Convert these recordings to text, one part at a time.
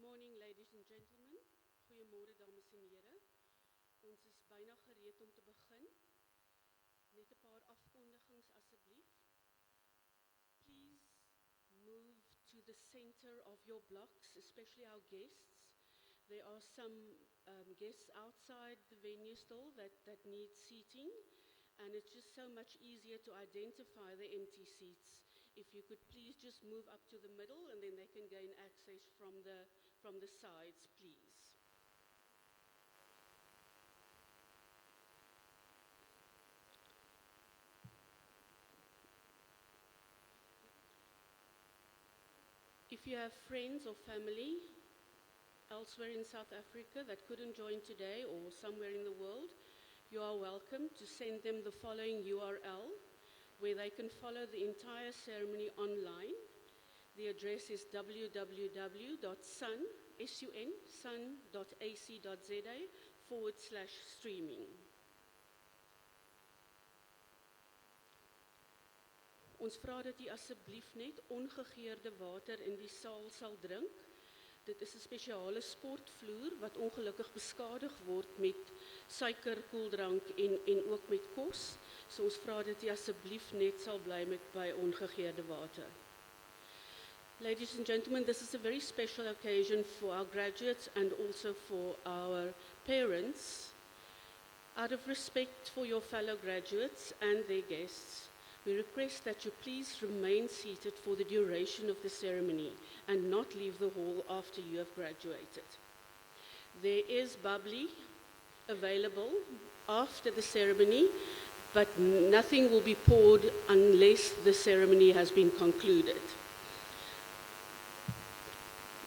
morning, ladies and gentlemen. Goeiemôre, dames en here. Ons is bijna gereed om te begin. Net 'n paar afkondigings asseblief. Please move to the center of your blocks, especially our guests. There are some guests outside the venue still that need seating, and it's just so much easier to identify the empty seats. If you could please just move up to the middle, and then they can gain access from the sides, please. If you have friends or family elsewhere in South Africa that couldn't join today or somewhere in the world, you are welcome to send them the following URL where they can follow the entire ceremony online. The address is www.sun.ac.za/streaming. Ons vra dat u asseblief net ongegeurde water in die saal sal drink. Dit is 'n spesiale sportvloer wat ongelukkig beskadig word met suiker, koeldrank en ook met kos. So ons vra dat u asseblief net sal bly by ongegeurde water. Ladies and gentlemen, this is a very special occasion for our graduates and also for our parents. Out of respect for your fellow graduates and their guests, we request that you please remain seated for the duration of the ceremony and not leave the hall after you have graduated. There is bubbly available after the ceremony, but nothing will be poured unless the ceremony has been concluded.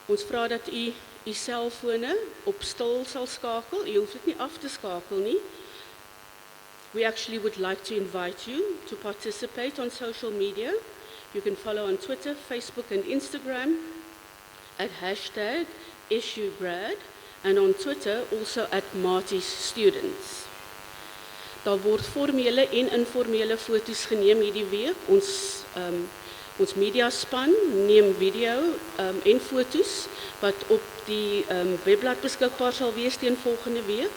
Ons vra dat u selfone op stil sal skakel. U hoef dit nie af te skakel nie. We actually would like to invite you to participate on social media. You can follow on Twitter, Facebook and Instagram at #SUGrad and on Twitter also at @MartyStudents. Daar word formele en informele foto's geneem hierdie week. Ons mediaspan neem video en foto's wat op die webblad beskikbaar sal wees teen volgende week.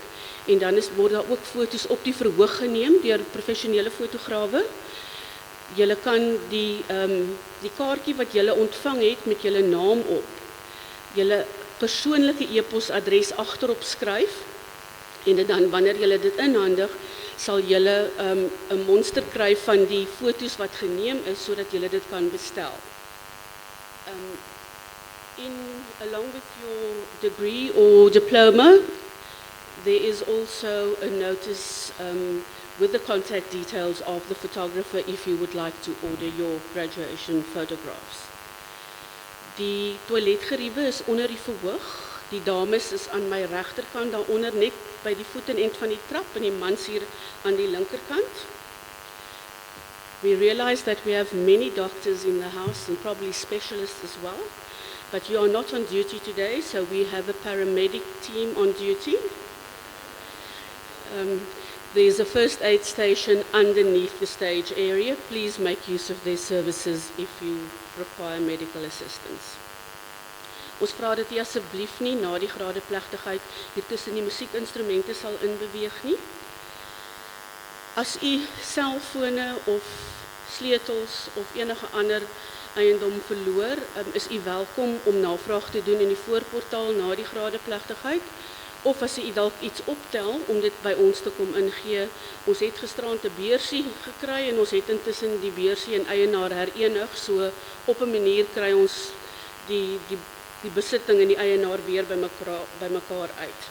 En dan word daar ook foto's op die verhoog geneem deur professionele fotograwe. Julle kan die kaartjie wat julle ontvang het met julle naam op, julle persoonlike e-posadres agterop skryf en dan wanneer julle dit inhandig, sal julle 'n monster kry van die foto's wat geneem is sodat julle dit kan bestel. Along with your degree or diploma, there is also a notice with the contact details of the photographer if you would like to order your graduation photographs. Die toiletgeriewe is onder die verhoog. Die dames is aan my regterkant daaronder net by die voetenend van die trap en die mans hier aan die linkerkant. We realize that we have many doctors in the house and probably specialists as well, but you are not on duty today, so we have a paramedic team on duty. There's a first aid station underneath the stage area. Please make use of their services if you require medical assistance. Ons vra dat u asseblief nie na die gradeplegtigheid hier tussen die musiekinstrumente sal inbeweeg nie. As u selfone of sleutels of enige ander eiendom verloor, is u welkom om navraag te doen in die voorportaal na die gradeplegtigheid. Of as u dalk iets optel om dit by ons te kom ingee. Ons het gisterand 'n beursie gekry en ons het intussen die beursie en eienaar herenig, so op 'n manier kry ons die besitting en die eienaar weer by mekaar uit.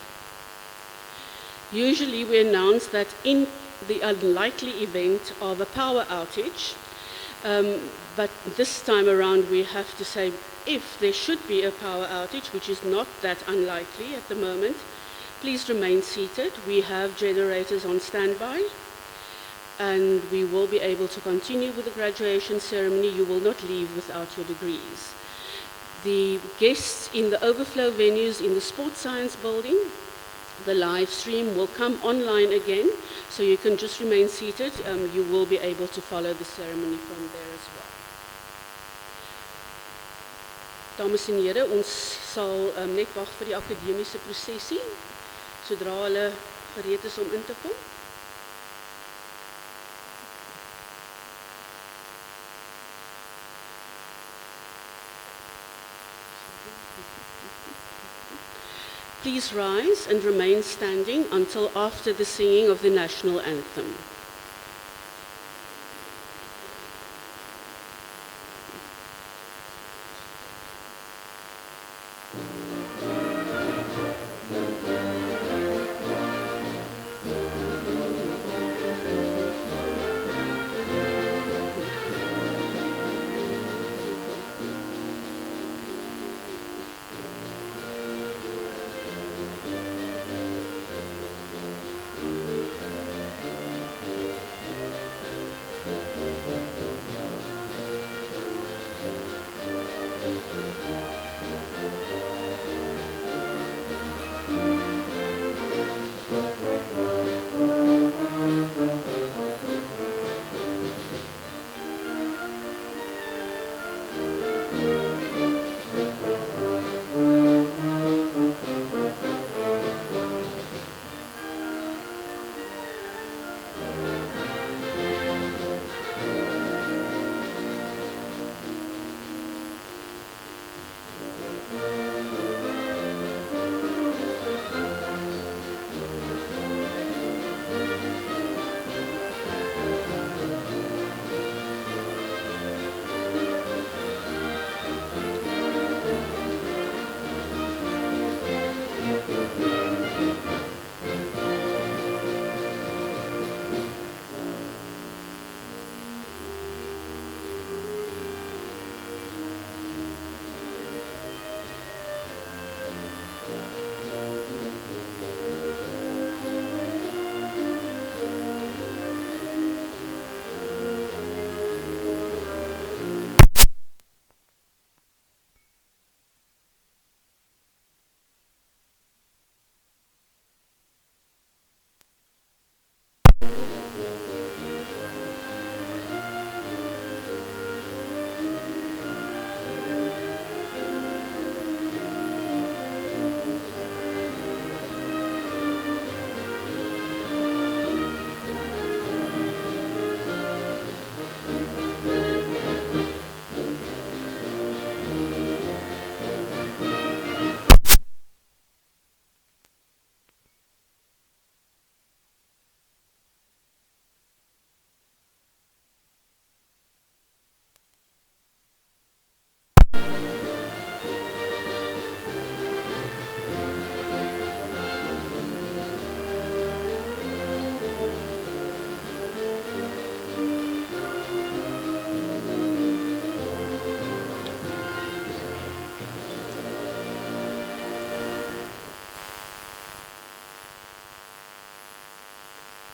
Usually we announce that in the unlikely event of a power outage, but this time around we have to say if there should be a power outage, which is not that unlikely at the moment, please remain seated. We have generators on standby and we will be able to continue with the graduation ceremony. You will not leave without your degrees. The guests in the overflow venues in the Sports Science building, the live stream will come online again, so you can just remain seated. You will be able to follow the ceremony from there as well. Dames en here, ons sal net wag vir die akademiese prosesie sodra hulle gereed is om in te kom. Please rise and remain standing until after the singing of the national anthem.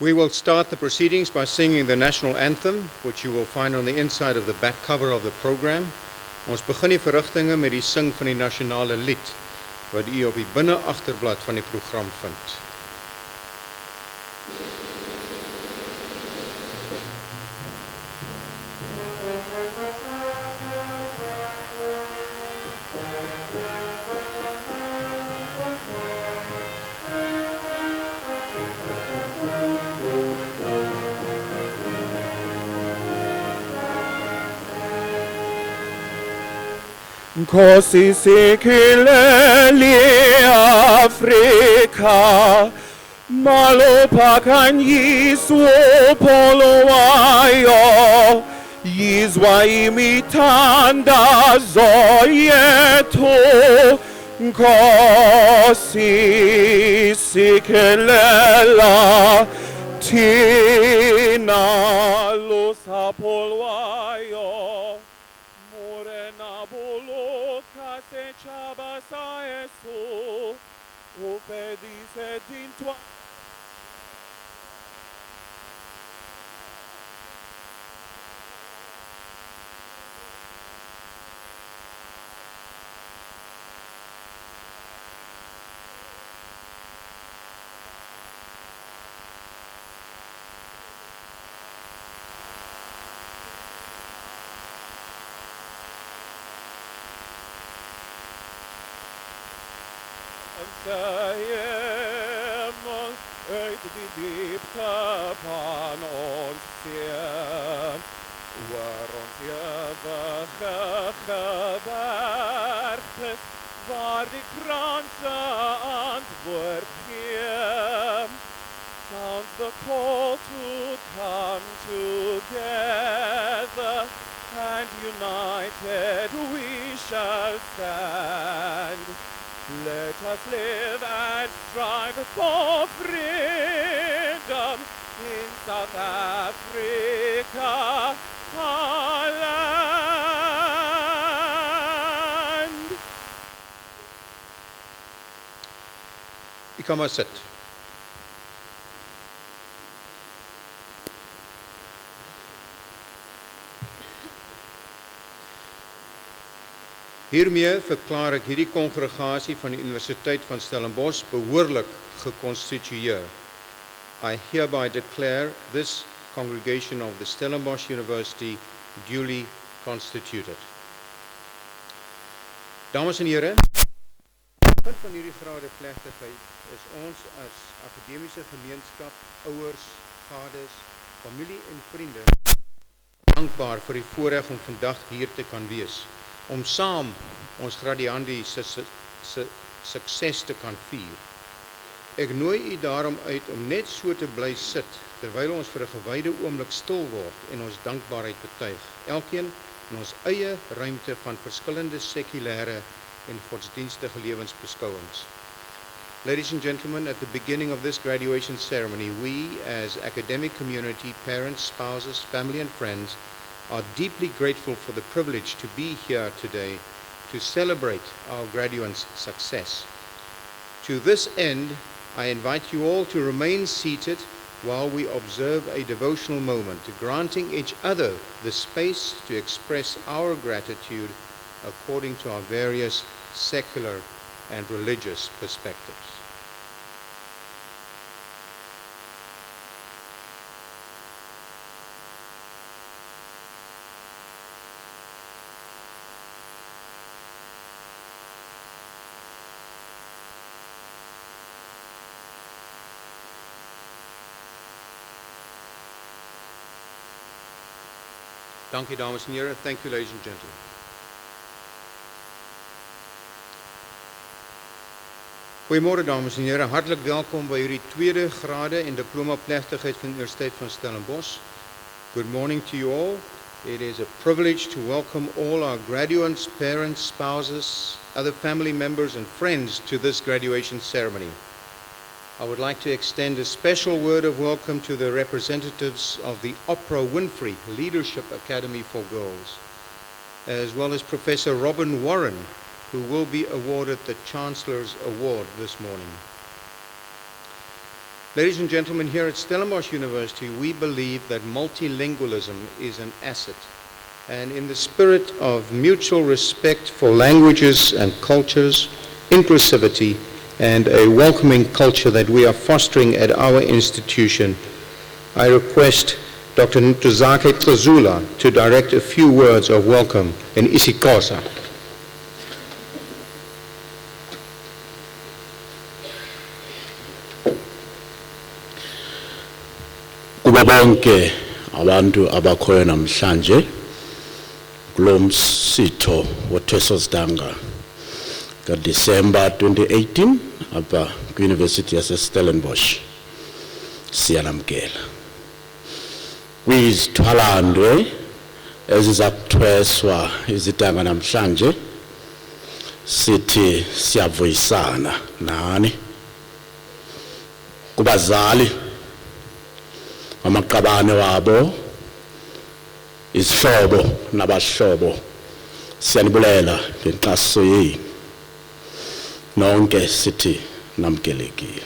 We will start the proceedings by singing the national anthem, which you will find on the inside of the back cover of the program. Ons begin die verrigtinge met die sing van die nasionale lied, wat u op die binne agterblad van die program vind. Così sikileli Afrika, malopakan yiswo polowayo, yizwa imitanda zoyeto, così sikilela, tina lo sapolwayo. onze hemel uit die diepte van ons zien. Oor ons eeuwige gebergtes, waar die kranse antwoord gee. Sounds the call to come together, and united we shall stand. Let us live and strive for freedom in South Africa, our land. U kan maar sit. Hiermee verklaar ek hierdie kongregasie van die Universiteit van Stellenbosch behoorlik geconstitueer. I hereby declare this congregation of the Stellenbosch University duly constituted. Dames en here, die punt van hierdie gradeplegtigheid is ons as akademiese gemeenskap, ouers, vaders, familie en vriende dankbaar vir die voorreg om vandag hier te kan wees, om saam ons gradiandi se sukses te kan vier. Ek nooi u daarom uit om net so te bly sit, terwyl ons vir 'n gewyde oomblik stil word en ons dankbaarheid betuig, elkeen in ons eie ruimte van verskillende sekulêre en godsdienstige lewensbeskouings. Ladies and gentlemen, at the beginning of this graduation ceremony, we as academic community, parents, spouses, family and friends are deeply grateful for the privilege to be here today to celebrate our graduates' success. To this end, I invite you all to remain seated while we observe a devotional moment, granting each other the space to express our gratitude according to our various secular and religious perspectives. Dankie dames en here. Thank you, ladies and gentlemen. Goeiemôre dames en here. Hartlik welkom by hierdie tweede grade en diploma plegtigheid van die Universiteit van Stellenbosch. Good morning to you all. It is a privilege to welcome all our graduates, parents, spouses, other family members and friends to this graduation ceremony. I would like to extend a special word of welcome to the representatives of the Oprah Winfrey Leadership Academy for Girls, as well as Professor Robin Warren, who will be awarded the Chancellor's Award this morning. Ladies and gentlemen, here at Stellenbosch University, we believe that multilingualism is an asset, and in the spirit of mutual respect for languages and cultures, inclusivity, and a welcoming culture that we are fostering at our institution, I request Dr. Ntuzake Tlazula to direct a few words of welcome in isiXhosa. Kuba bonke abantu abakhoyo namhlanje kulo msitho wothwesosidanga kaDisemba 2018 apha kwiUniversity yaseStellenbosch siyanamkela kwizithwalandwe eziza kuthweswa izidanga namhlanje sithi siyavuyisana nani kubazali amaqabane wabo izihlobo nabahlobo siyanibulela ngenkxaso yenu nonke sithi namkelekile.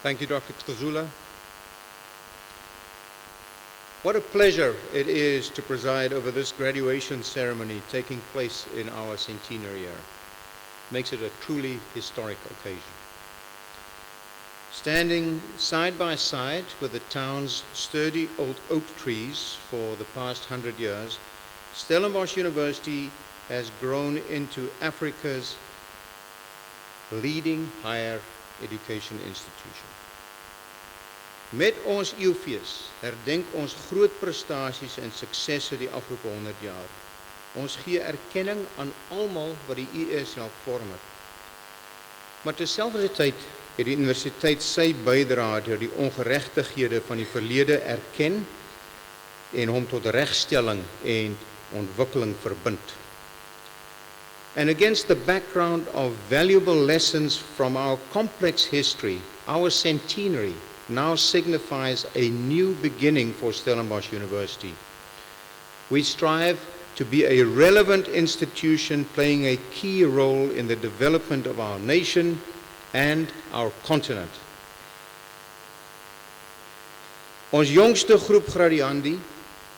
Thank you, Dr. Tlazula. What a pleasure it is to preside over this graduation ceremony taking place in our centenary year. Makes it a truly historic occasion. standing side by side with the town's sturdy old oak trees for the past 100 years, Stellenbosch University has grown into Africa's leading higher education institution. Met ons eeufees herdenk ons groot prestasies en suksesse die afgelope 100 jaar. Ons gee erkenning aan almal wat die USL vorm het. Maar terselfdertyd het die universiteit sy bydrae deur die ongeregtighede van die verlede erken en hom tot regstelling en ontwikkeling verbind. And against the background of valuable lessons from our complex history, our centenary now signifies a new beginning for Stellenbosch University. We strive to be a relevant institution playing a key role in the development of our nation and our continent. Ons jongste groep gradiandi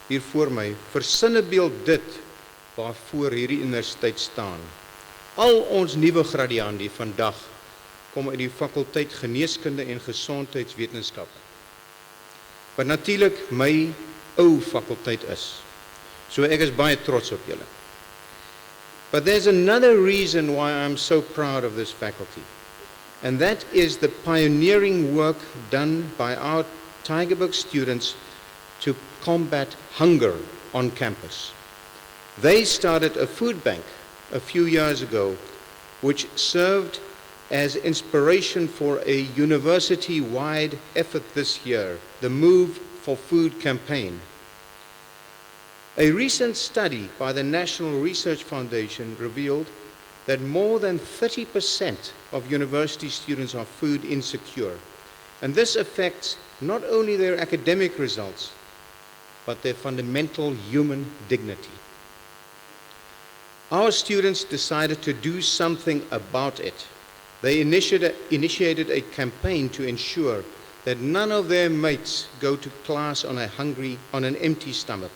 hier voor my versinnebeeld dit waarvoor hierdie universiteit staan. Al ons nuwe gradiandi vandag kom uit die fakulteit Geneeskunde en Gesondheidswetenskap, wat natuurlik my ou fakulteit is. So ek is baie trots op julle. But there's another reason why I'm so proud of this faculty, and that is the pioneering work done by our Tygerberg students to combat hunger on campus. They started a food bank a few years ago, which served as inspiration for a university-wide effort this year, the Move for Food campaign. A recent study by the National Research Foundation revealed that more than 30% of university students are food insecure, and this affects not only their academic results, but their fundamental human dignity. Our students decided to do something about it. They initiated a campaign to ensure that none of their mates go to class on an empty stomach.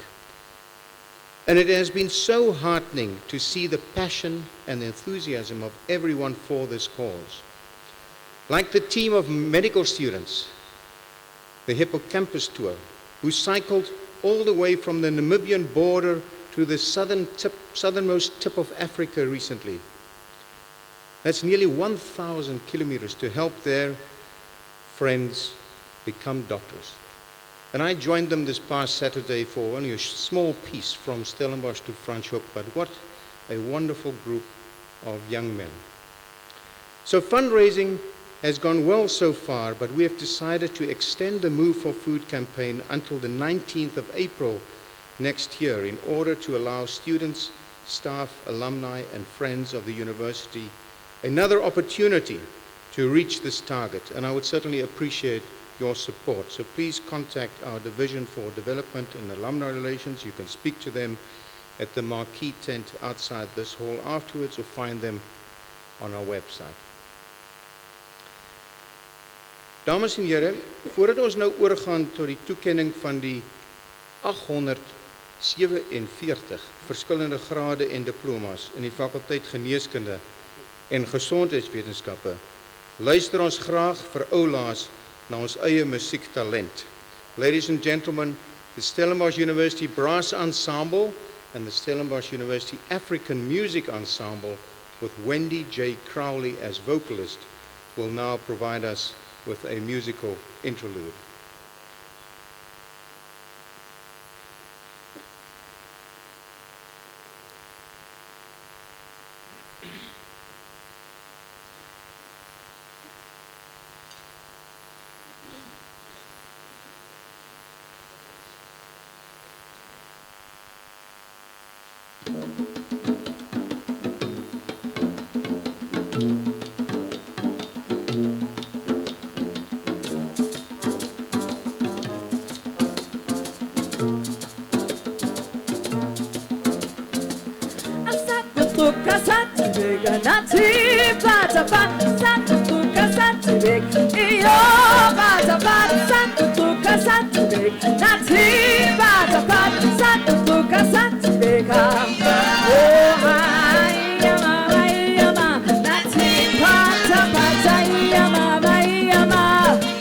And it has been so heartening to see the passion and enthusiasm of everyone for this cause. Like the team of medical students, the Hippocampus Tour, who cycled all the way from the Namibian border to the southernmost tip of Africa recently. That's nearly 1,000 kilometers to help their friends become doctors. And I joined them this past Saturday for only a small piece from Stellenbosch to Franschhoek, but what a wonderful group of young men. So fundraising has gone well so far, but we have decided to extend the Move for Food campaign until the 19th of April next year in order to allow students, staff, alumni, and friends of the university another opportunity to reach this target. And I would certainly appreciate your support. So please contact our Division for Development and Alumni Relations. You can speak to them at the marquee tent outside this hall afterwards, or find them on our website. Dames en here, voordat ons nou oorgaan tot die toekenning van die 847 verskillende grade en diplomas in die fakulteit Geneeskunde en Gesondheidswetenskappe, luister ons graag vir oulaas na ons eie musiektalent. Ladies and gentlemen, the Stellenbosch University Brass Ensemble and the Stellenbosch University African Music Ensemble with Wendy J. Crowley as vocalist will now provide us with a musical interlude. Yama,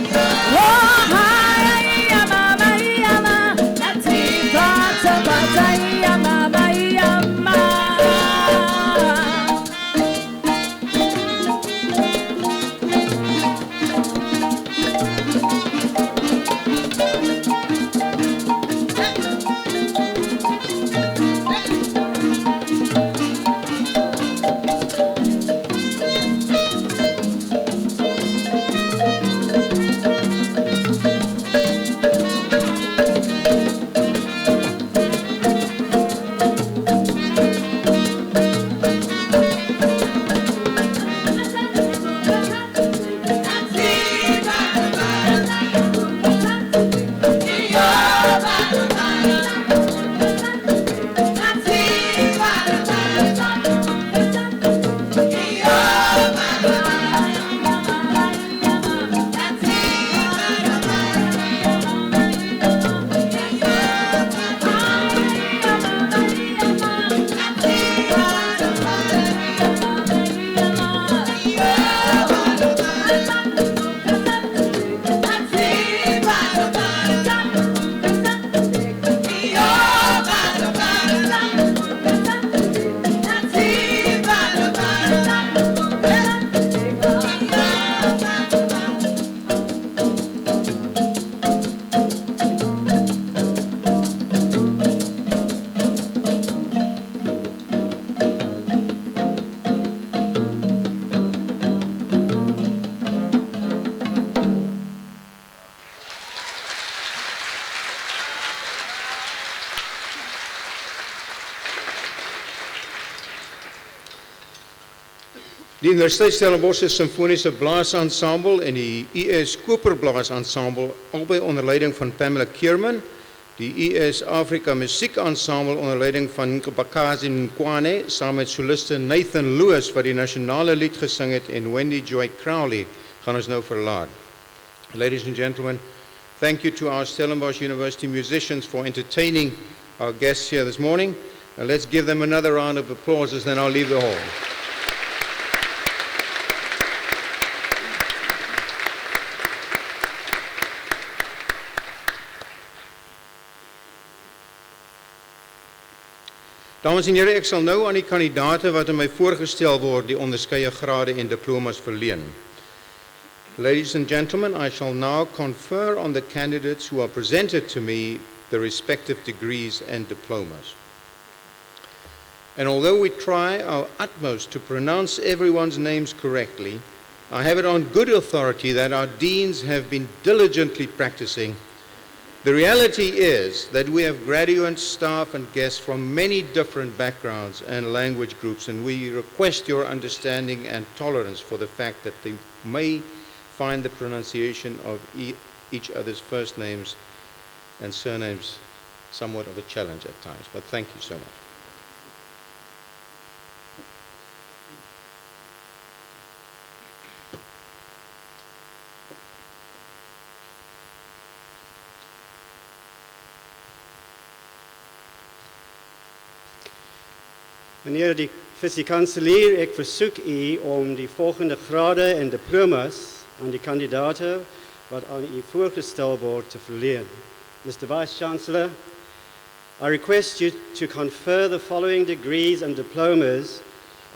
Die Universiteit Stellenbosch se Simfoniese Blaasensemble en die US Koperblaasensemble, albei onder leiding van Pamela Keerman, die US Afrika Musiekensemble onder leiding van Nkobakazi Nkwane, saam met soliste Nathan Lewis wat die nasionale lied gesing het en Wendy Joy Crowley, gaan ons nou verlaat. Ladies and gentlemen, thank you to our Stellenbosch University musicians for entertaining our guests here this morning. And let's give them another round of applause as then I'll leave the hall. Dames en heren, ek sal nou aan die kandidate wat aan my voorgestel word die onderskeie grade en diplomas verleen. Ladies and gentlemen, I shall now confer on the candidates who are presented to me the respective degrees and diplomas. And although we try our utmost to pronounce everyone's names correctly, I have it on good authority that our deans have been diligently practicing. The reality is that we have graduates, staff, and guests from many different backgrounds and language groups, and we request your understanding and tolerance for the fact that they may find the pronunciation of each other's first names and surnames somewhat of a challenge at times. But thank you so much. Meneer die vice-kanselier, ek versoek u om die volgende grade en diplomas aan die kandidaten wat aan u voorgestel word te verleen. Mr. Vice-Chancellor, I request you to confer the following degrees and diplomas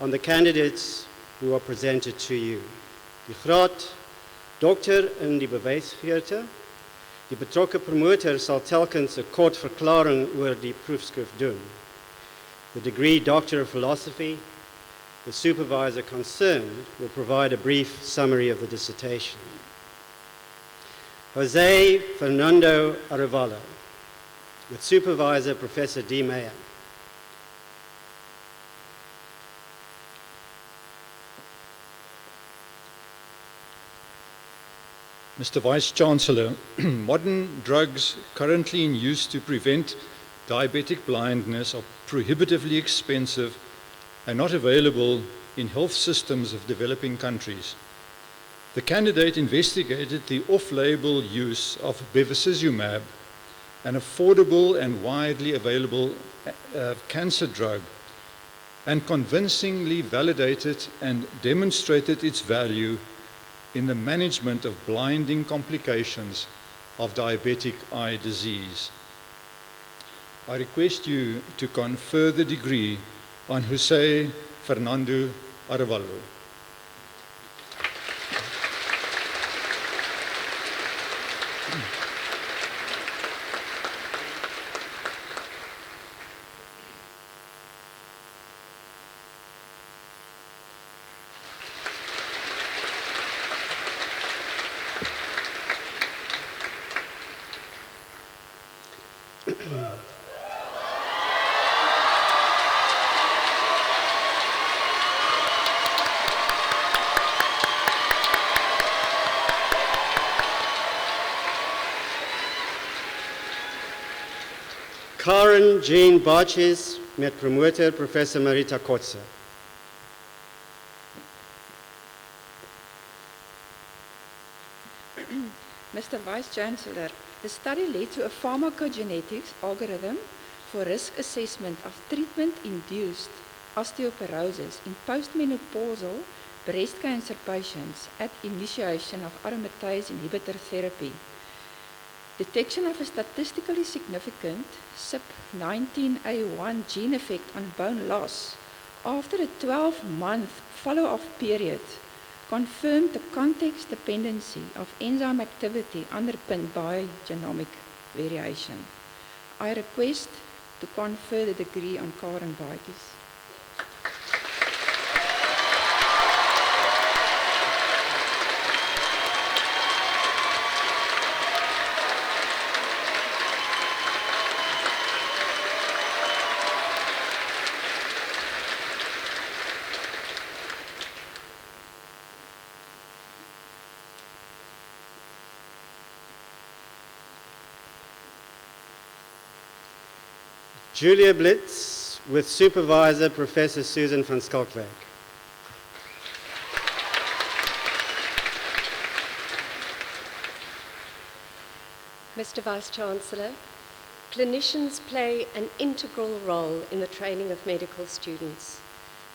on the candidates who are presented to you. Die graad dokter in die bewysgeerte. Die betrokke promotor sal telkens 'n kort verklaring oor die proefskrif doen. The degree Doctor of Philosophy, the supervisor concerned will provide a brief summary of the dissertation. Jose Fernando Arevalo, with supervisor Professor D. Mayer. Mr. Vice-Chancellor, modern drugs currently in use to prevent diabetic blindness are prohibitively expensive and not available in health systems of developing countries. The candidate investigated the off-label use of bevacizumab, an affordable and widely available cancer drug, and convincingly validated and demonstrated its value in the management of blinding complications of diabetic eye disease. I request you to confer the degree on Jose Fernando Arevalo. Karen Jean Barches met promotor Professor Marita Kotze. Mr. Vice-Chancellor, the study led to a pharmacogenetics algorithm for risk assessment of treatment-induced osteoporosis in postmenopausal breast cancer patients at initiation of aromatase inhibitor therapy. Detection of a statistically significant CYP19A1 gene effect on bone loss after a 12-month follow-up period confirmed the context dependency of enzyme activity underpinned by genomic variation. I request to confer the degree on Karen Barches. Julia Blitz with Supervisor Professor Susan van Skalkwijk. Mr. Vice-Chancellor, clinicians play an integral role in the training of medical students.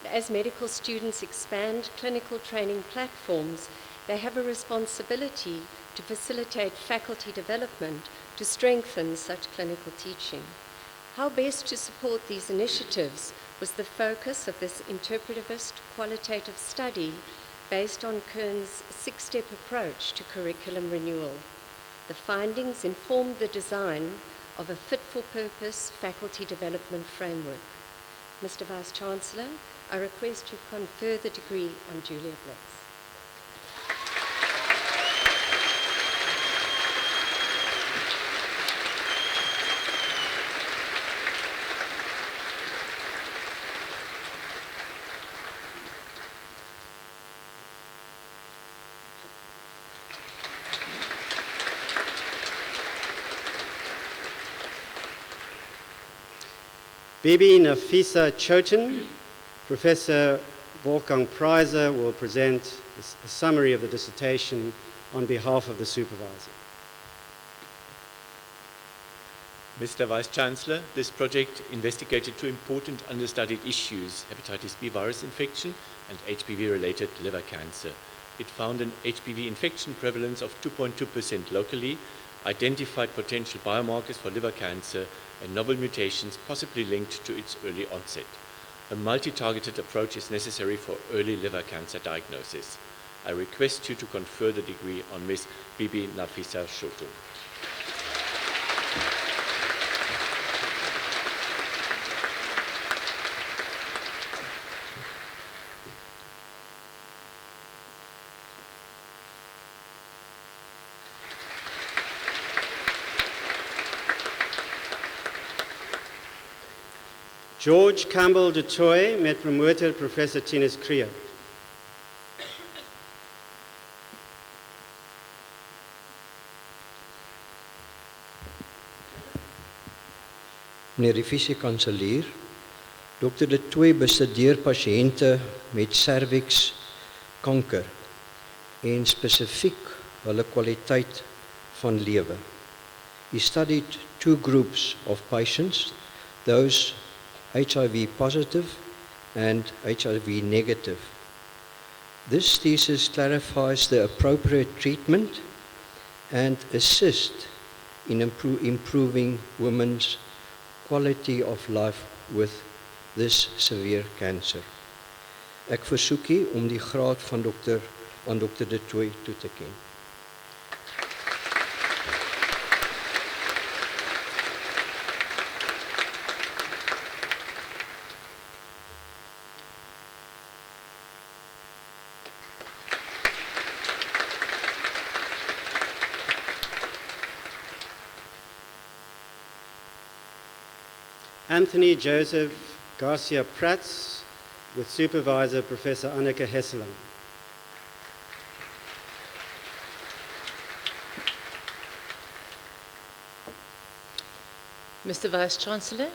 As medical students expand clinical training platforms, they have a responsibility to facilitate faculty development to strengthen such clinical teaching. How best to support these initiatives was the focus of this interpretivist qualitative study based on Kern's 6-step approach to curriculum renewal. The findings informed the design of a fit-for-purpose faculty development framework. Mr. Vice-Chancellor, I request you confer the degree on Julia Blitz. Bibi Nafisa Choten, Professor Wolfgang Preiser will present a summary of the dissertation on behalf of the supervisor. Mr. Vice-Chancellor, this project investigated two important understudied issues, hepatitis B virus infection and HPV-related liver cancer. It found an HPV infection prevalence of 2.2% locally, identified potential biomarkers for liver cancer and novel mutations possibly linked to its early onset. A multi-targeted approach is necessary for early liver cancer diagnosis. I request you to confer the degree on Ms. Bibi Nafisa Choten. George Campbell de Toy met promotor Professor Tinus Kriel. Meneer die vice-kanselier, Dr. de Toy bestudeer pasiënte met cervix kanker en spesifiek hulle kwaliteit van lewe. He studied two groups of patients, those HIV positive and HIV negative. This thesis clarifies the appropriate treatment and assists in improving women's quality of life with this severe cancer. Ek versoek u om die graad van aan Dr. de Toy toe te ken. Anthony Joseph Garcia Prats with Supervisor Professor Anneke Hesseling. Mr. Vice-Chancellor,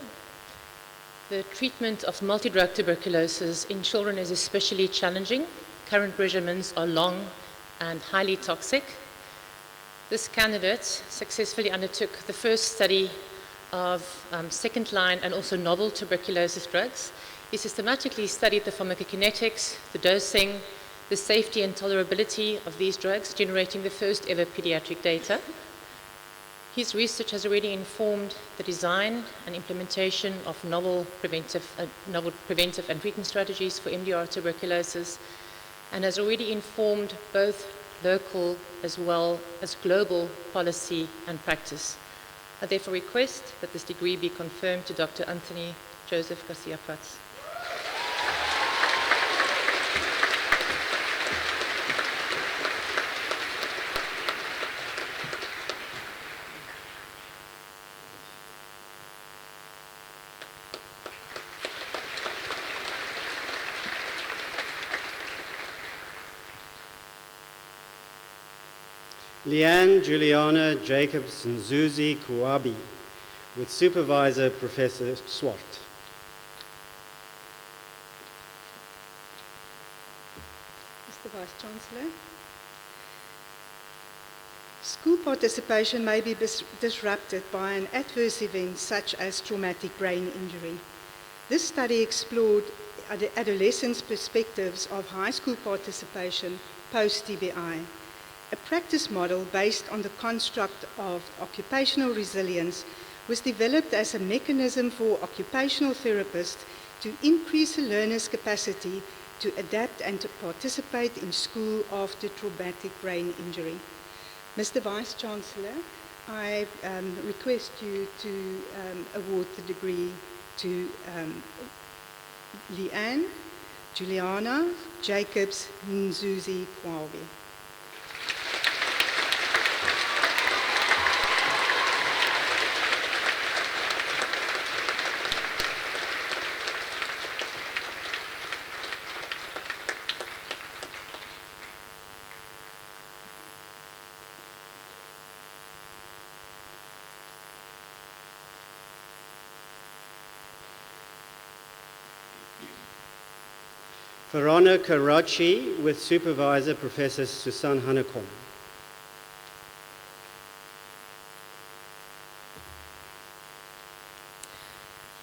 the treatment of multi-drug tuberculosis in children is especially challenging. Current regimens are long and highly toxic. This candidate successfully undertook the first study of second-line and also novel tuberculosis drugs. He systematically studied the pharmacokinetics, the dosing, the safety and tolerability of these drugs, generating the first ever pediatric data. His research has already informed the design and implementation of novel preventive and treatment strategies for MDR tuberculosis, and has already informed both local as well as global policy and practice. I therefore request that this degree be confirmed to Dr. Anthony Joseph Garcia Prats. Leanne Juliana Jacobson Zuzi Kuabi with Supervisor Professor Swart. Mr. Vice-Chancellor. School participation may be disrupted by an adverse event such as traumatic brain injury. This study explored adolescents' perspectives of high school participation post-TBI. A practice model based on the construct of occupational resilience was developed as a mechanism for occupational therapists to increase a learner's capacity to adapt and to participate in school after traumatic brain injury. Mr. Vice-Chancellor, I request you to award the degree to Leanne, Juliana, Jacobs, Nzuzi, Kwabi. Verona Karachi with Supervisor Professor Susan Hanekom.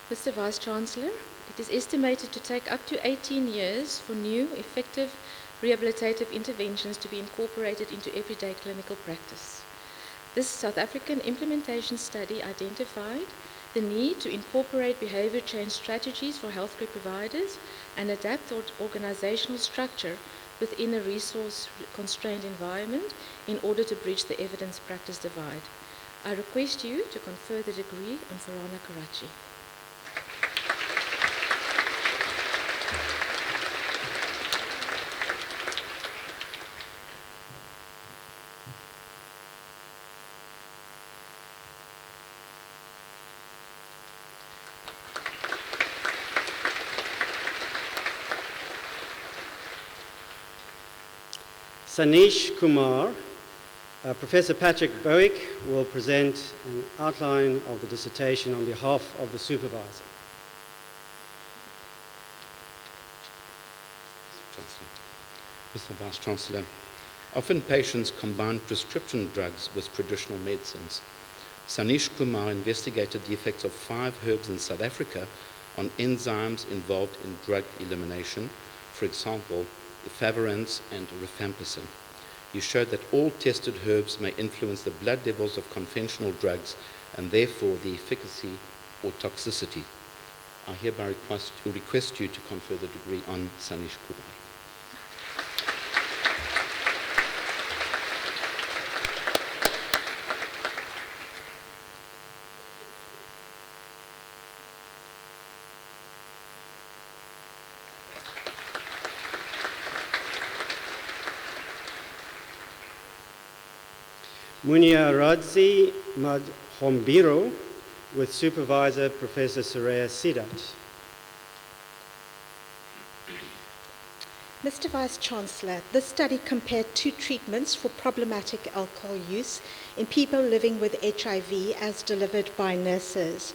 Mr. Vice-Chancellor, it is estimated to take up to 18 years for new, effective rehabilitative interventions to be incorporated into everyday clinical practice. This South African implementation study identified the need to incorporate behavior change strategies for healthcare providers and adapt organizational structure within a resource-constrained environment in order to bridge the evidence-practice divide. I request you to confer the degree on Verona Karachi. Sanish Kumar, Professor Patrick Bowick will present an outline of the dissertation on behalf of the supervisor. Mr. Vice-Chancellor, often patients combine prescription drugs with traditional medicines. Sanish Kumar investigated the effects of 5 herbs in South Africa on enzymes involved in drug elimination, for example, efavirenz and rifampicin. He showed that all tested herbs may influence the blood levels of conventional drugs and therefore the efficacy or toxicity. I hereby request you to confer the degree on Sanish Kumar. Munia Radzi Madhombiro with Supervisor Professor Soraya Sidat. Mr. Vice-Chancellor, this study compared 2 treatments for problematic alcohol use in people living with HIV as delivered by nurses.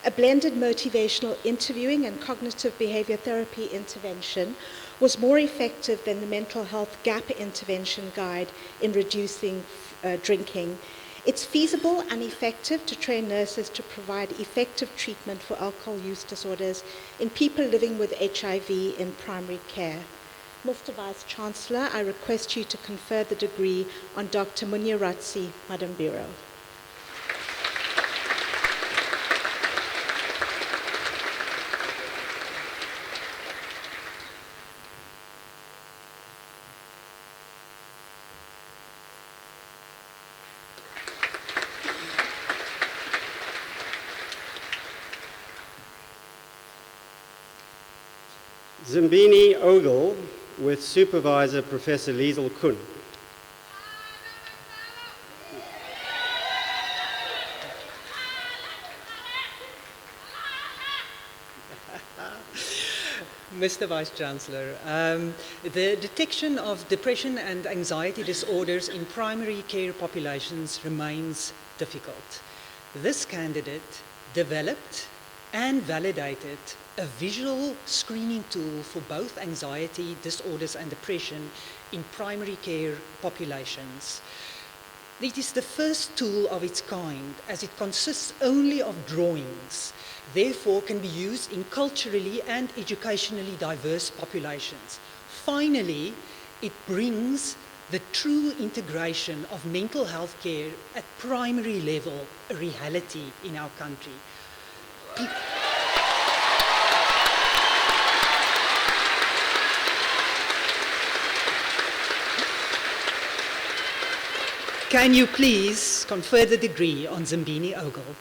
A blended motivational interviewing and cognitive behavior therapy intervention was more effective than the mental health gap intervention guide in reducing drinking. It's feasible and effective to train nurses to provide effective treatment for alcohol use disorders in people living with HIV in primary care. Mr. Vice-Chancellor, I request you to confer the degree on Dr. Munyaratsi Madambiro. Zimbini Ogle with Supervisor Professor Liesel Kuhn. Mr. Vice-Chancellor, the detection of depression and anxiety disorders in primary care populations remains difficult. This candidate developed and validated a visual screening tool for both anxiety disorders and depression in primary care populations. It is the first tool of its kind, as it consists only of drawings, therefore can be used in culturally and educationally diverse populations. Finally, it brings the true integration of mental health care at primary level a reality in our country. Can you please confer the degree on Zimbini Ogle?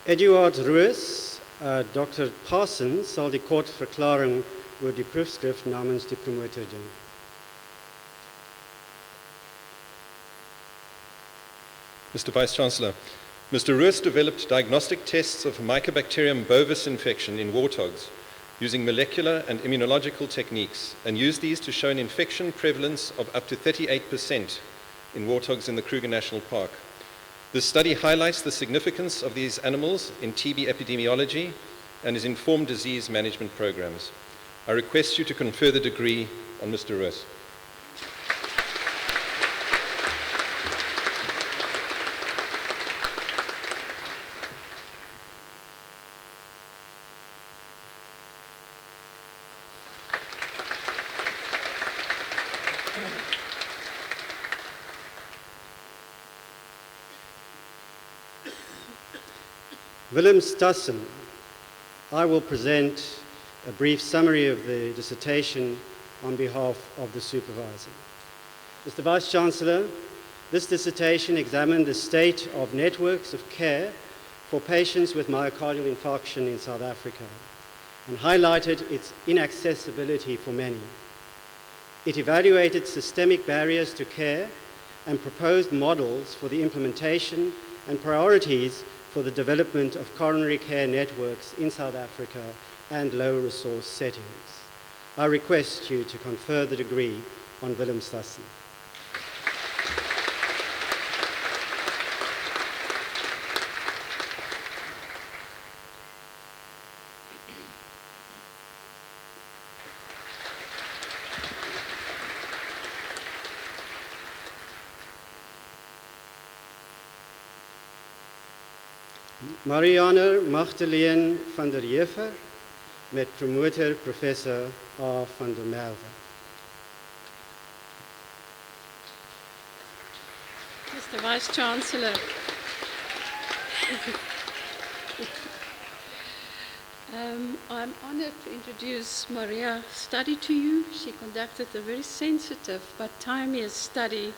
Eduard Roos, Dr. Parsons sal die kort verklaring oor die proefskrif namens die promotor doen. Mr. Vice-Chancellor, Mr. Roos developed diagnostic tests of Mycobacterium bovis infection in warthogs using molecular and immunological techniques and used these to show an infection prevalence of up to 38% in warthogs in the Kruger National Park. This study highlights the significance of these animals in TB epidemiology and has informed disease management programs. I request you to confer the degree on Mr. Roos. Willem Stassen, I will present a brief summary of the dissertation on behalf of the supervisor. Mr. Vice-Chancellor, this dissertation examined the state of networks of care for patients with myocardial infarction in South Africa and highlighted its inaccessibility for many. It evaluated systemic barriers to care and proposed models for the implementation and priorities for the development of coronary care networks in South Africa and low-resource settings. I request you to confer the degree on Willem Stassen. Marianne Magdalene van der Jever met promotor professor A. van der Merwe. Mr. Vice-Chancellor, I'm honored to introduce Maria's study to you. She conducted a very sensitive but timeless study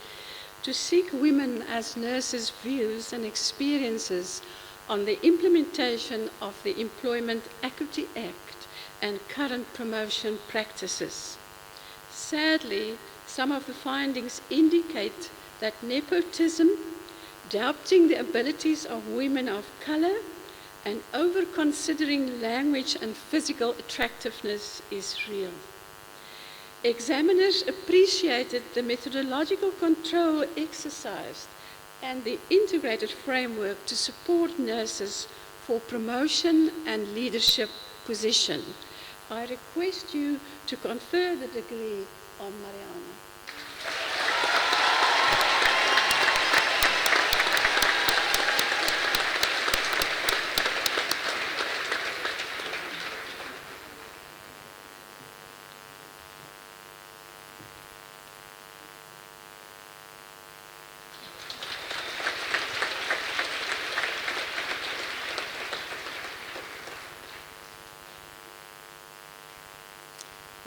to seek women as nurses' views and experiences on the implementation of the Employment Equity Act and current promotion practices. Sadly, some of the findings indicate that nepotism, doubting the abilities of women of color, and over-considering language and physical attractiveness is real. Examiners appreciated the methodological control exercised and the integrated framework to support nurses for promotion and leadership position. I request you to confer the degree on Marianne.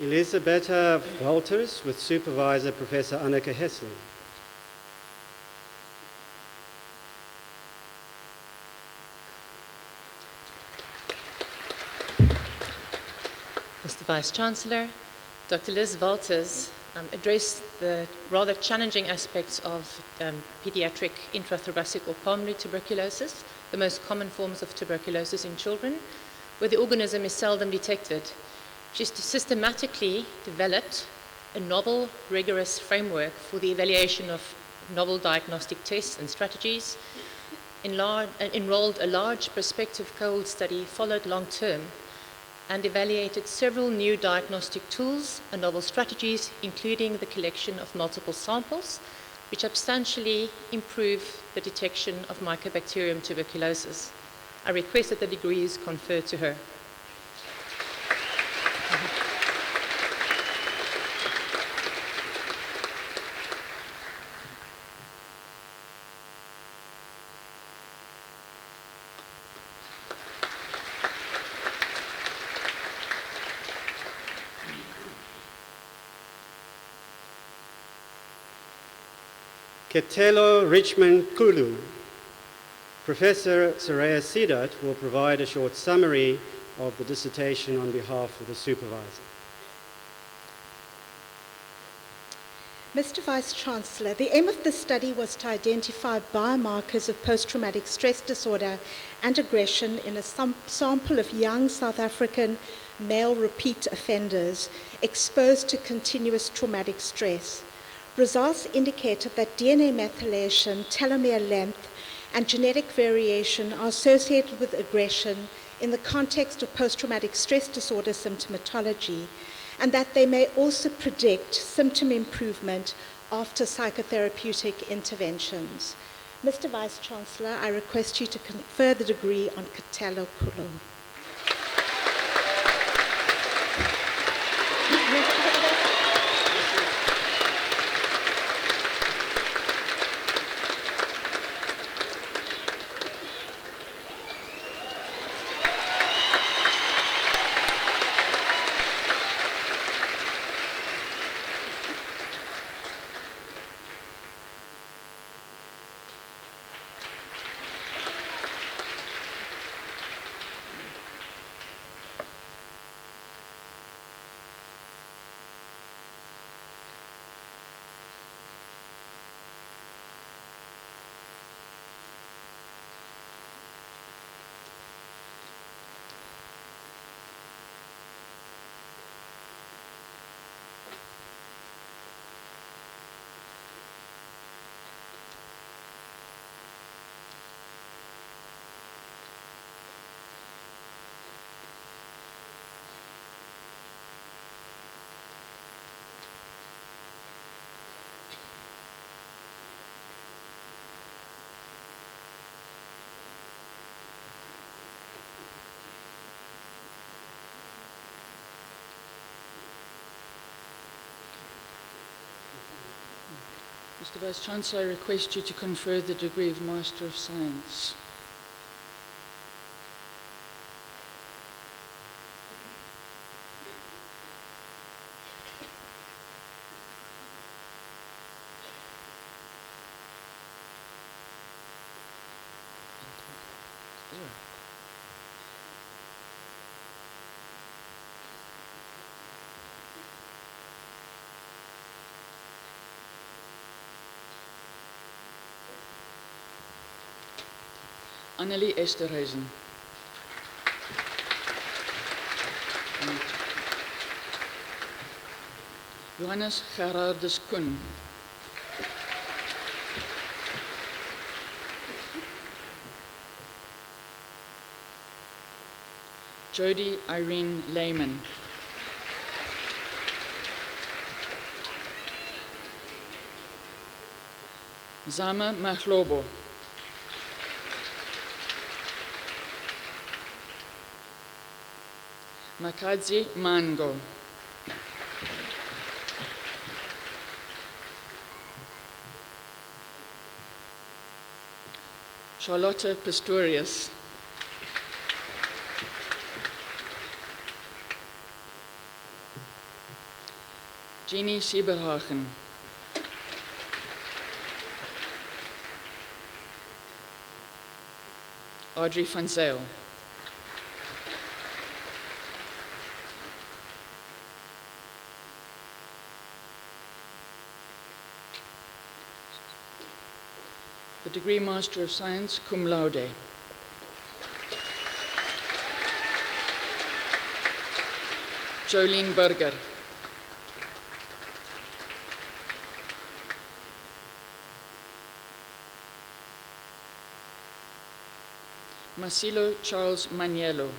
Elisabetta Walters with Supervisor Professor Anneke Hessel. Mr. Vice-Chancellor, Dr. Liz Walters addressed the rather challenging aspects of pediatric intrathoracic or pulmonary tuberculosis, the most common forms of tuberculosis in children, where the organism is seldom detected. She's systematically developed a novel, rigorous framework for the evaluation of novel diagnostic tests and strategies, enrolled a large prospective cohort study, followed long-term, and evaluated several new diagnostic tools and novel strategies, including the collection of multiple samples, which substantially improve the detection of Mycobacterium tuberculosis. I request that the degree is conferred to her. Ketelo Richmond Kulu. Professor Soraya Sidat will provide a short summary of the dissertation on behalf of the supervisor. Mr. Vice-Chancellor, the aim of the study was to identify biomarkers of post-traumatic stress disorder and aggression in a sample of young South African male repeat offenders exposed to continuous traumatic stress. Results indicated that DNA methylation, telomere length, and genetic variation are associated with aggression in the context of post-traumatic stress disorder symptomatology, and that they may also predict symptom improvement after psychotherapeutic interventions. Mr. Vice-Chancellor, I request you to confer the degree on Ketelo Kulu. Mr. Vice-Chancellor, I request you to confer the degree of Master of Science. Annelie Esterhuizen. Johannes Gerardus Koen. Jody Irene Lehman. Zama Mahlobo. Makadzi Mango. Charlotte Pistorius. Jeannie Sieberhagen. Audrey van Zyl. the degree Master of Science, cum laude. Jolene Burger. Masilo Charles Maniello.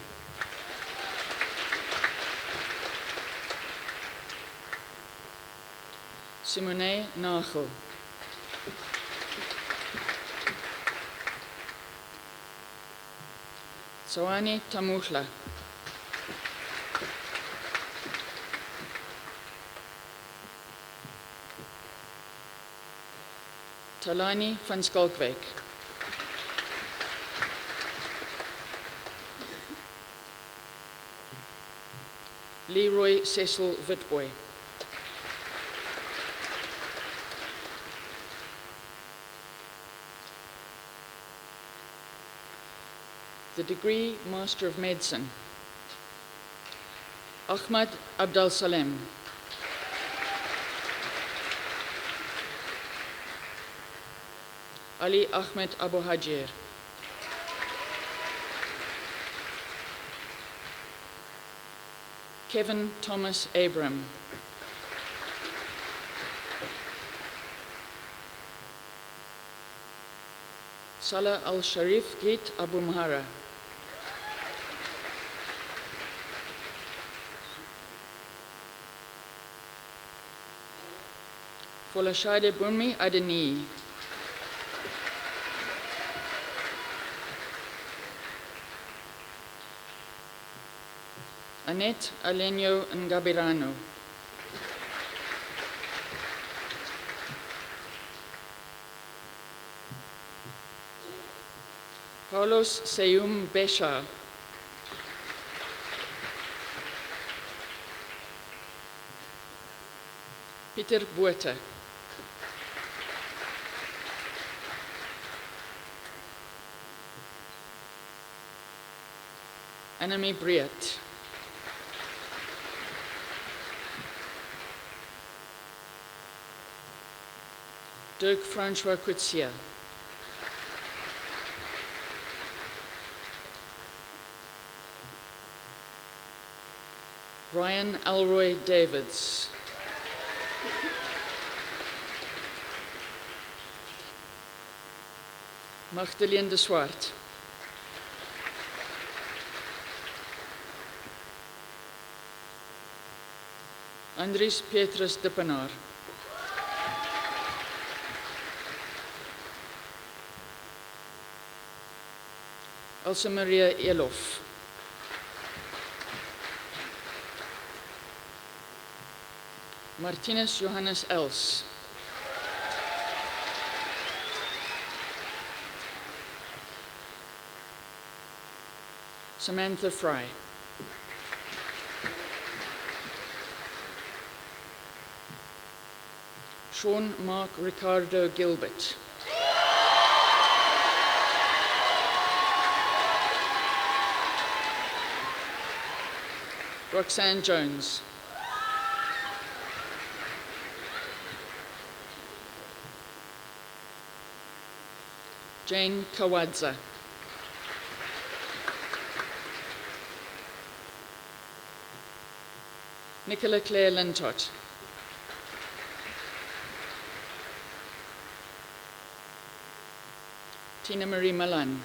Simone Nagel. Tsawani Tamuhla. Talani van Skalkwyk. Leroy Cecil Witboy. The degree Master of Medicine, Ahmad Abdal Salem. Ali Ahmed Abu Hajir. Kevin Thomas Abram. Salah Al-Sharif Gate Abu Mahara. Folashade Burmi Adeni. Annette Alenio Ngabirano. Paulos Seyum Besha. Peter Buerta. Annemie Briet. Dirk Francois Coetzee. Ryan Elroy Davids. Magdalene de Swart. Andries Petrus Dippenaar. Elsa Maria Elof. Martinus Johannes Els. Samantha Fry. Sean Mark Ricardo Gilbert. Roxanne Jones. Jane Kawadza. Nicola Claire Lintott. Tina Marie Malan.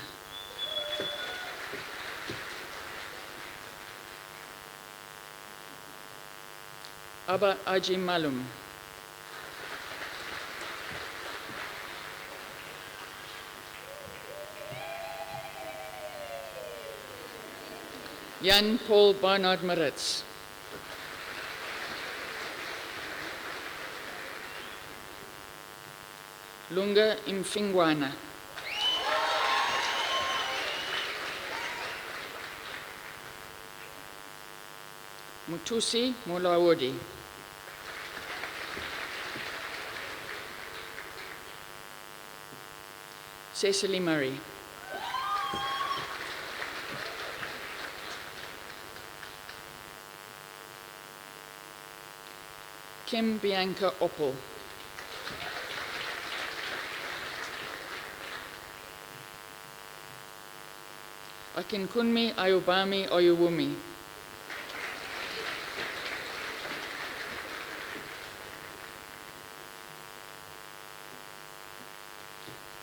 Abba Aji Malum. Jan Paul Barnard Maritz. Lunga Mfingwana. Mutusi Mulawodi. Cecily Murray. Kim Bianca Oppel. Akinkunmi Ayubami Oyuwumi.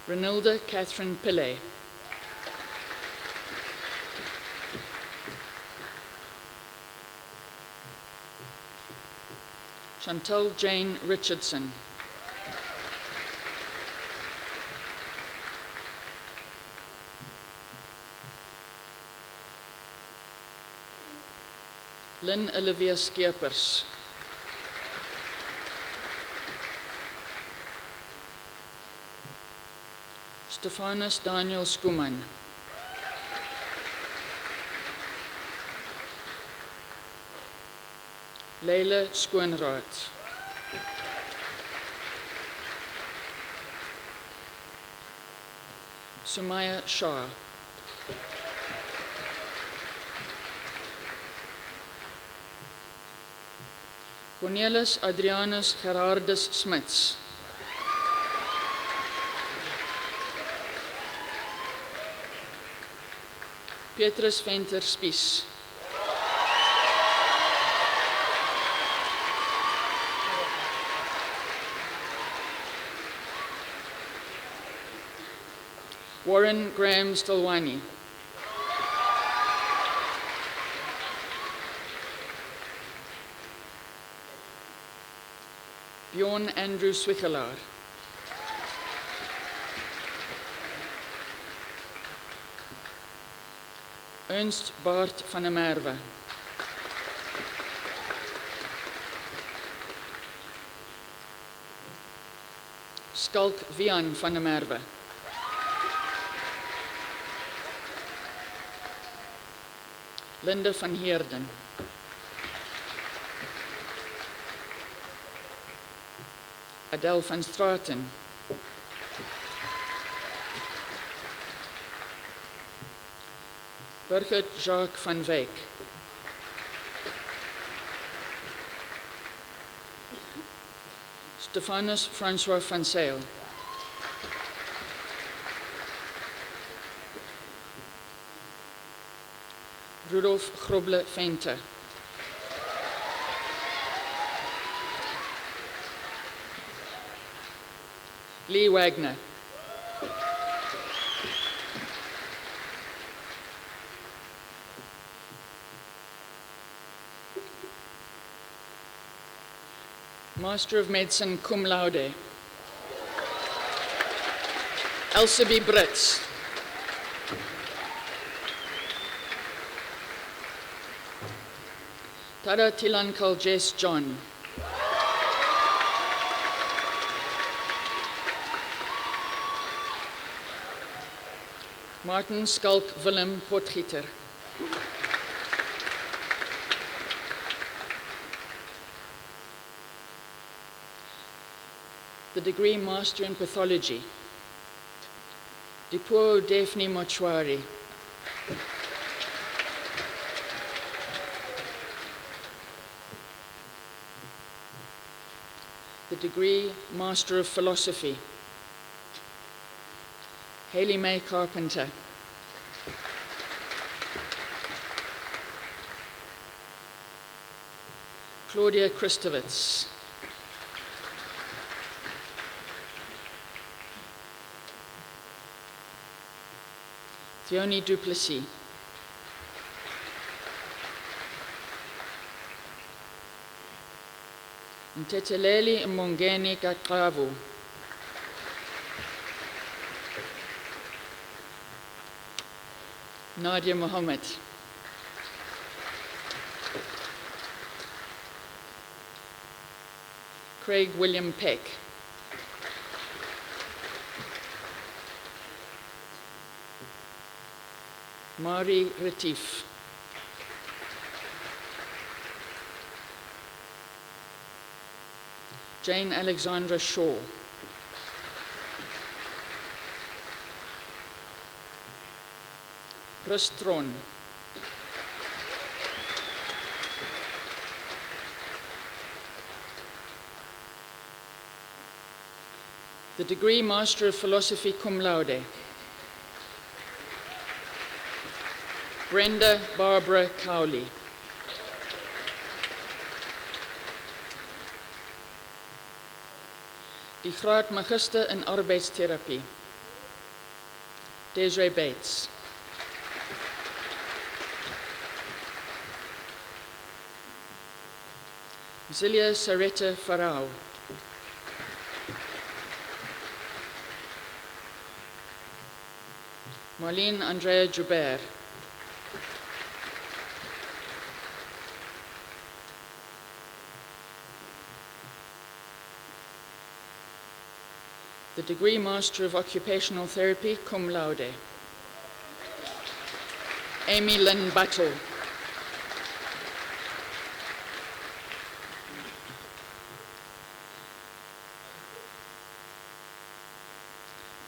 Renilda Catherine Pillay. Chantal Jane Richardson. Lynn Olivia Skeepers. Stefanus Daniel Skuman. Leila Skoonraad. Sumaya Shah. Cornelis Adrianus Gerardus Smits. Petrus Venter Spies. Warren Graham Stilwani. Bjorn Andrew Swikkelaar. Ernst Bart van der Merwe. Skalk Vian van der Merwe. Linda van Heerden. Adele van Straten. Birgit Jacques van Wyk. Stefanus François van Sale. Rudolf Groble Venter. Lee Wagner. Master of Medicine cum laude. Elsabe Brits. Tada Tilan Kaljes John. Martin Skalk Willem Potgieter. The degree Master in Pathology. Dipuo Daphne Mochwari. The degree Master of Philosophy. Haley May Carpenter. Claudia Christovitz. Theoni Duplessis. Nteteleli Mongeni Kakavu. Nadia Mohammed. Craig William Peck. Mari Retief. Jane Alexandra Shaw. Rustron. The degree Master of Philosophy cum laude. Brenda Barbara Cowley. Die graad Magister in Arbeidstherapie. Desiree Bates. Zilia Saretta Farao. Marlene Andrea Joubert. The degree Master of Occupational Therapy, cum laude. Amy Lynn Battle.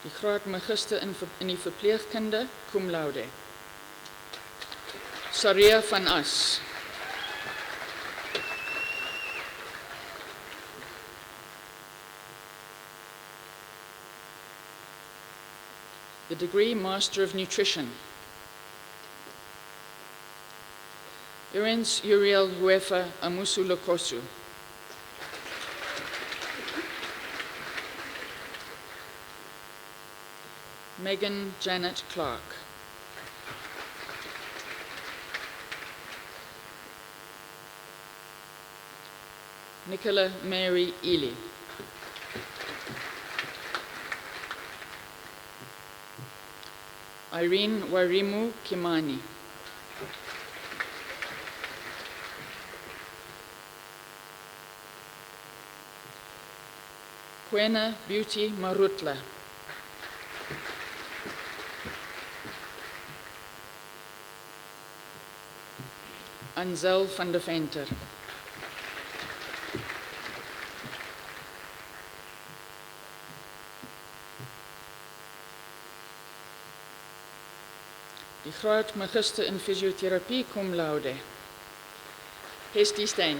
Die graad Magister in die Verpleegkunde, cum laude. Saria van As. The degree Master of Nutrition. Irens Uriel Huefa Amusu Lokosu. Megan Janet Clark. Nicola Mary Ely. Irene Warimu Kimani. Kwena Beauty Marutla. Anzel van de Venter. Die graad Magister in Fysiotherapie, cum laude. Hesti Stein.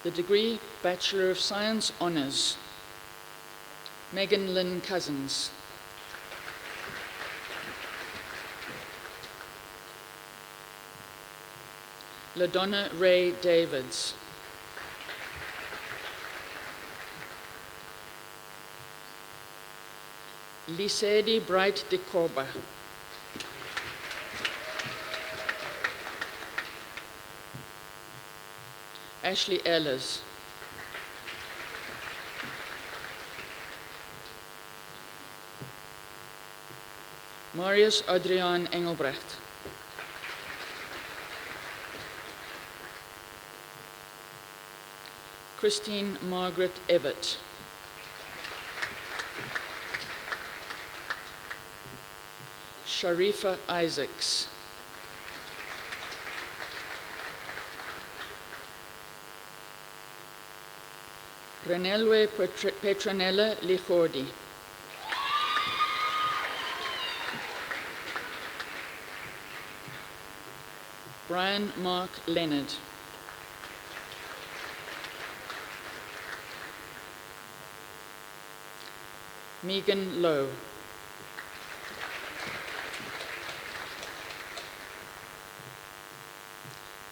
The degree Bachelor of Science Honours. Megan Lynn Cousins. LaDonna Ray Davids. Lisedi Bright de Corba. Ashley Ehlers. Marius Adriaan Engelbrecht. Christine Margaret Evett. Sharifa Isaacs. Renelwe Petronella Lichordi. Brian Mark Leonard. Megan Lowe.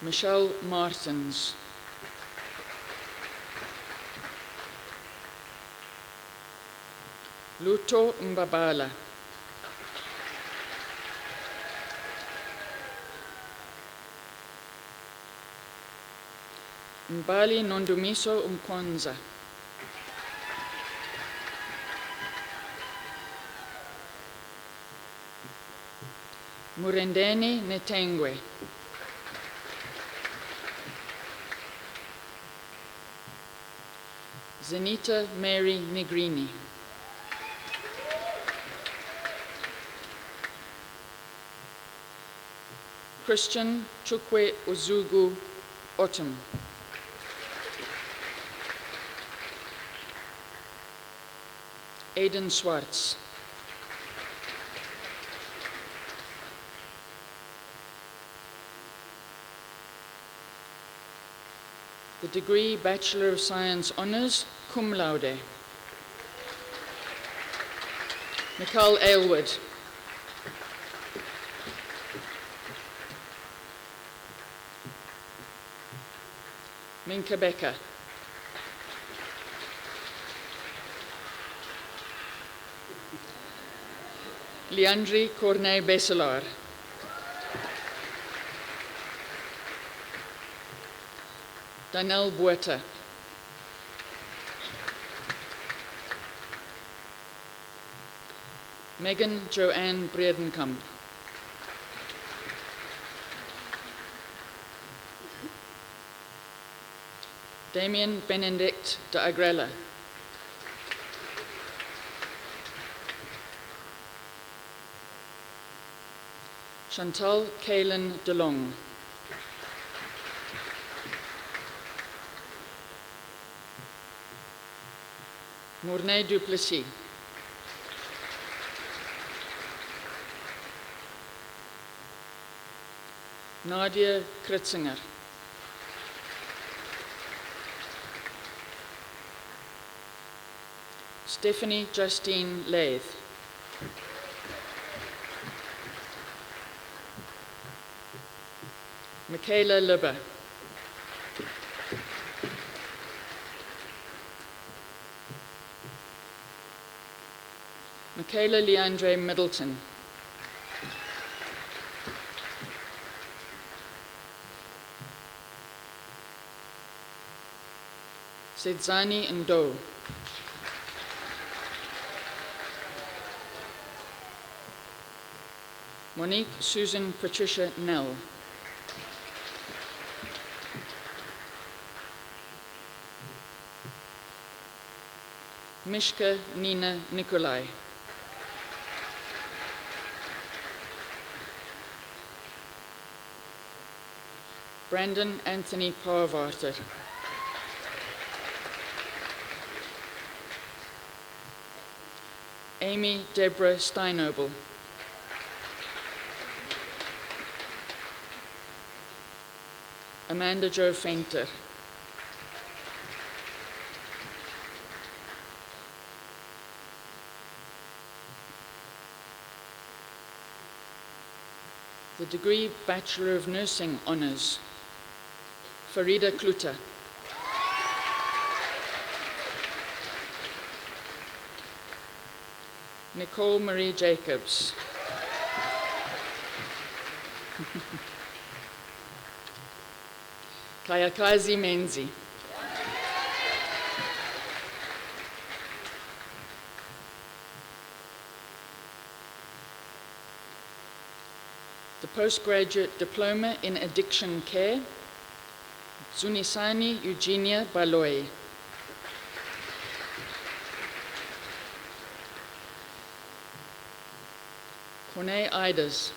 Michelle Martins. Luto Mbabala. Mbali Nondumiso Umkwanza. Murendeni Netengwe. Zenita Mary Negrini. Christian Chukwe Uzugu Autumn. Aidan Swartz. The degree Bachelor of Science Honours, cum laude. Nicole Aylward. Minka Becker. Leandri Cornay Besselar. Danelle Buerta. Megan Joanne Bredenkamp. Damien Benedict de Agrella. Chantal Kaylin DeLong. Mornay Duplessis. Nadia Kritzinger. Stephanie Justine Lath. Michaela Libber. Michaela Leandre Middleton. Sedzani Ndo. Monique Susan Patricia Nell. Mishka Nina Nikolai. Brandon Anthony Parvarter. Amy Deborah Steinoble. Amanda Jo Fenter. The degree Bachelor of Nursing Honours, Farida Kluta. Nicole Marie Jacobs. Kayakazi Menzi. The Postgraduate Diploma in Addiction Care, Zunisani Eugenia Baloy. Corne Idas.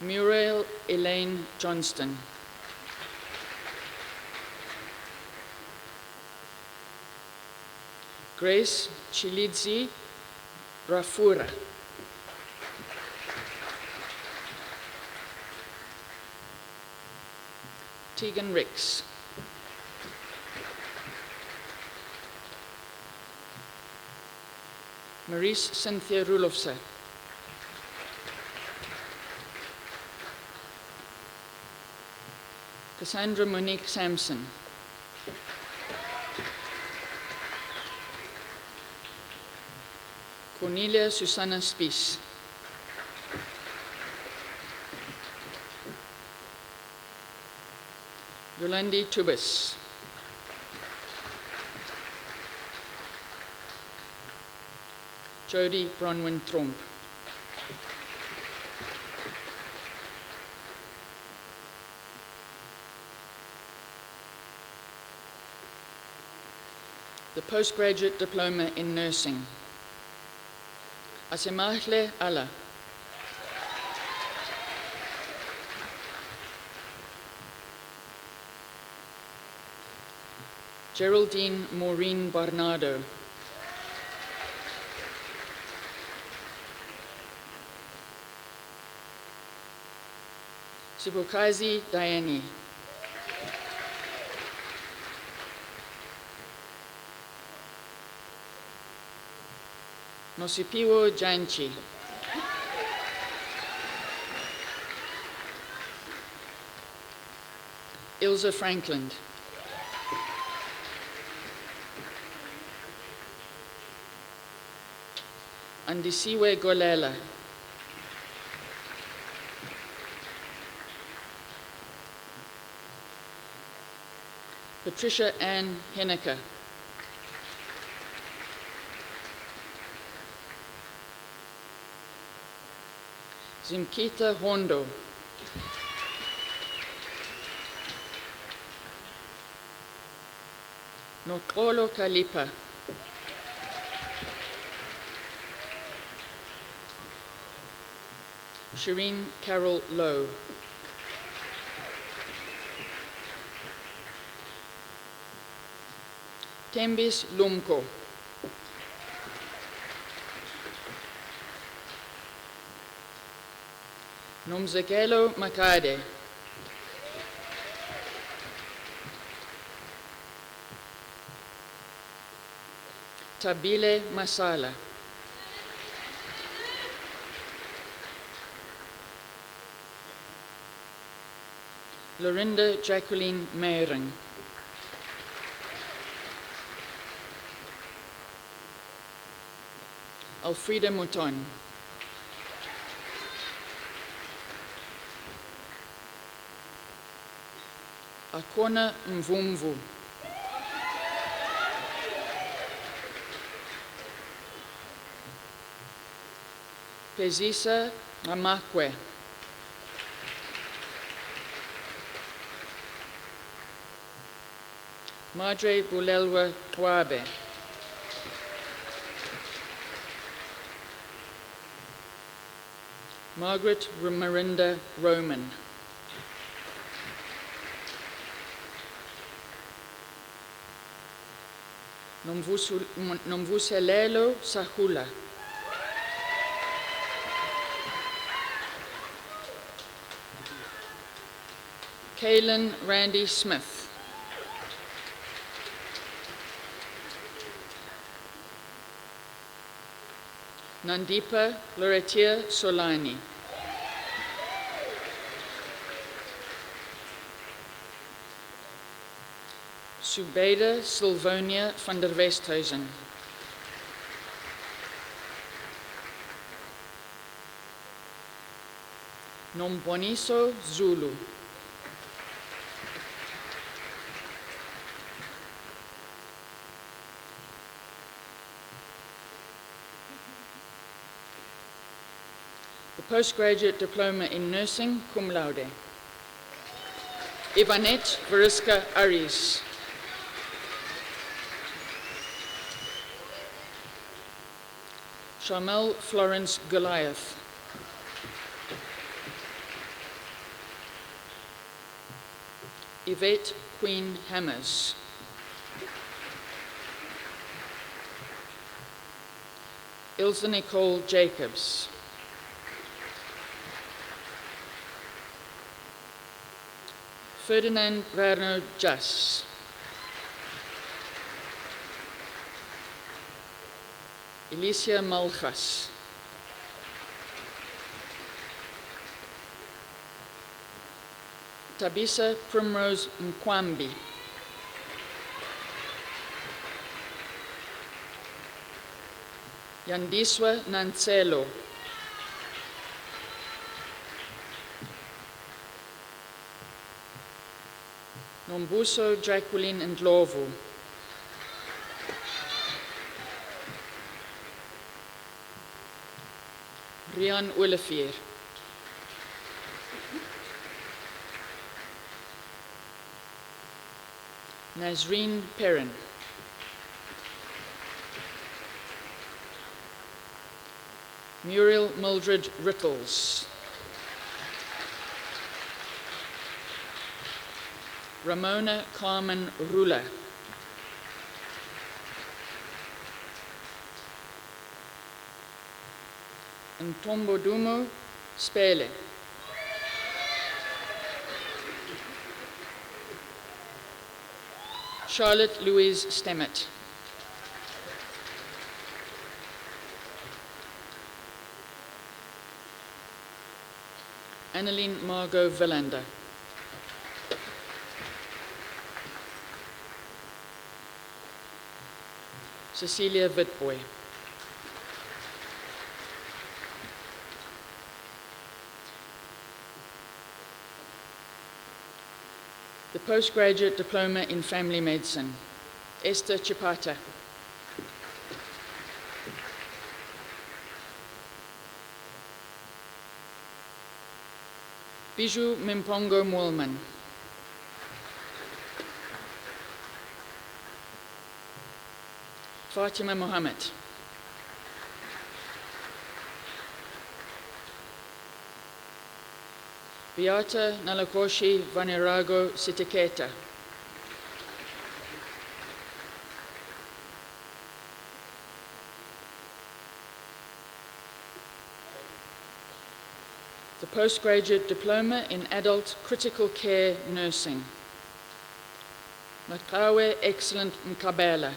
Muriel Elaine Johnston. Grace Chilidzi Rafura. Tegan Ricks. Maurice Cynthia Rulofse. Cassandra Monique Sampson. Cornelia Susanna Spies. Yolandi Tubis. Jody Bronwyn Tromp. The Postgraduate Diploma in Nursing, Asemahle Allah. Geraldine Maureen Barnardo. Sibukazi Diani. Nosipiwo Janchi. Ilse Franklin. Andisiwe Golela. Patricia Ann Henneker. Zimkita Hondo. Nokolo Kalipa. Shireen Carol Lowe. Tembis Lumko. Nomzekelo Makade. Tabile Masala. Lorinda Jacqueline Meiring. Alfreda Mouton. Akona Mvumvu. Pezisa Amakwe. Madre Bulelwa Kwabe. Margaret Marinda Roman. Nomvuselelo Sahula. Kaylin Randy Smith. Nandipa Loretia Solani. Subeda Sylvonia van der Westhuizen. Nomboniso Zulu. The postgraduate diploma in nursing, cum laude. Ivanette Veriska Aris. Shamel Florence Goliath. Yvette Queen Hammers. Ilse Nicole Jacobs. Ferdinand Werner Juss. Alicia Malgas. Tabisa Primrose Mkwambi. Yandiswa Nanselo. Nombuso Jacqueline Ndlovu. Rian Olivier. Nazreen Perrin. Muriel Mildred Rittles. Ramona Carmen Rula. Ntombodumo Spele. Charlotte Louise Stemmet. Anneline Margot Villander. Cecilia Witboy. The Postgraduate Diploma in Family Medicine, Esther Chipata. Bijou Mimpongo Moolman. Fatima Mohammed. Beata Nalakoshi Vanirago Sitiketa. The Postgraduate Diploma in Adult Critical Care Nursing, Makawe Excellent Mkabela.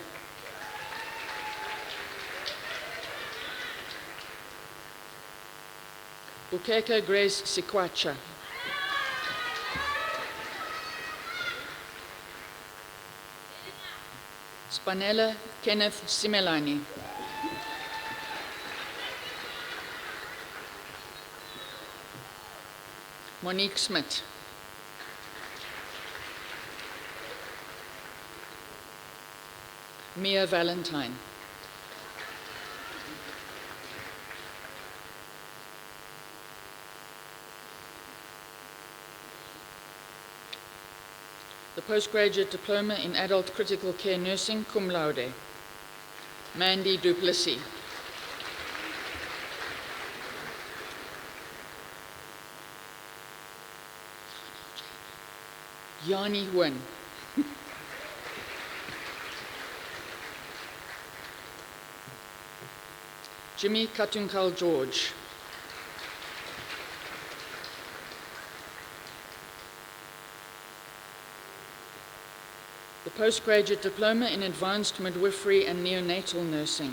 Bukeka Grace Sikwacha. Spanella Kenneth Simelani. Monique Smith. Mia Valentine. The Postgraduate Diploma in Adult Critical Care Nursing, cum laude, Mandy Duplessis. Yanni Nguyen. Jimmy Katunkal George. The Postgraduate Diploma in Advanced Midwifery and Neonatal Nursing,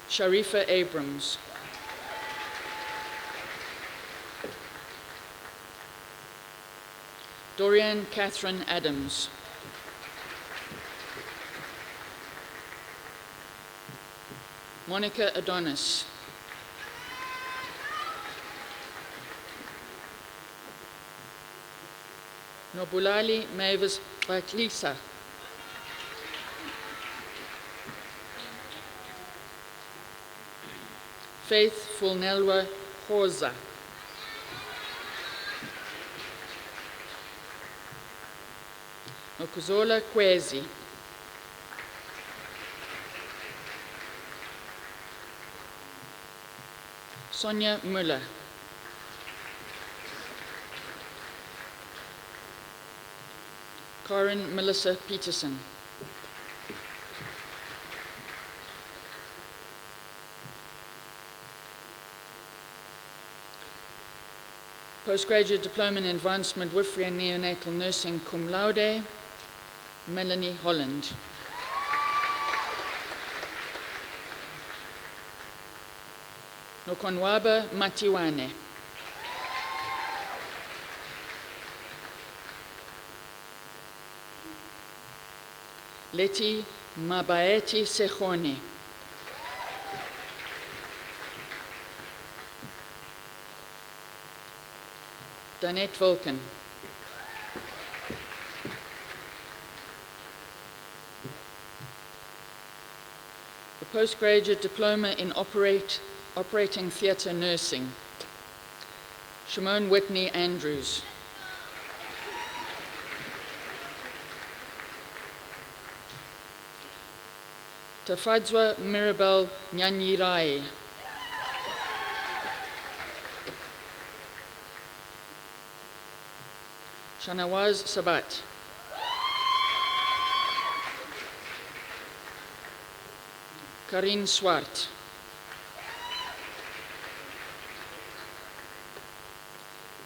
Sharifa Abrams. Dorian Catherine Adams. Monica Adonis. Nobulali Mavis Baklisa. Faith Fulnelwa Khoza. Nokuzola Kwezi. Sonia Müller. Karen Melissa Peterson. Postgraduate Diploma in Advanced Midwifery and Neonatal Nursing, cum laude, Melanie Holland. Nokonwaba Matiwane. Leti Mabaeti Sehoni. Danette Vulcan. The Postgraduate Diploma in Operating Theatre Nursing, Shimon Whitney Andrews. Tafadzwa Mirabel Nyanyirai. Shanawaz Sabat. Karin Swart.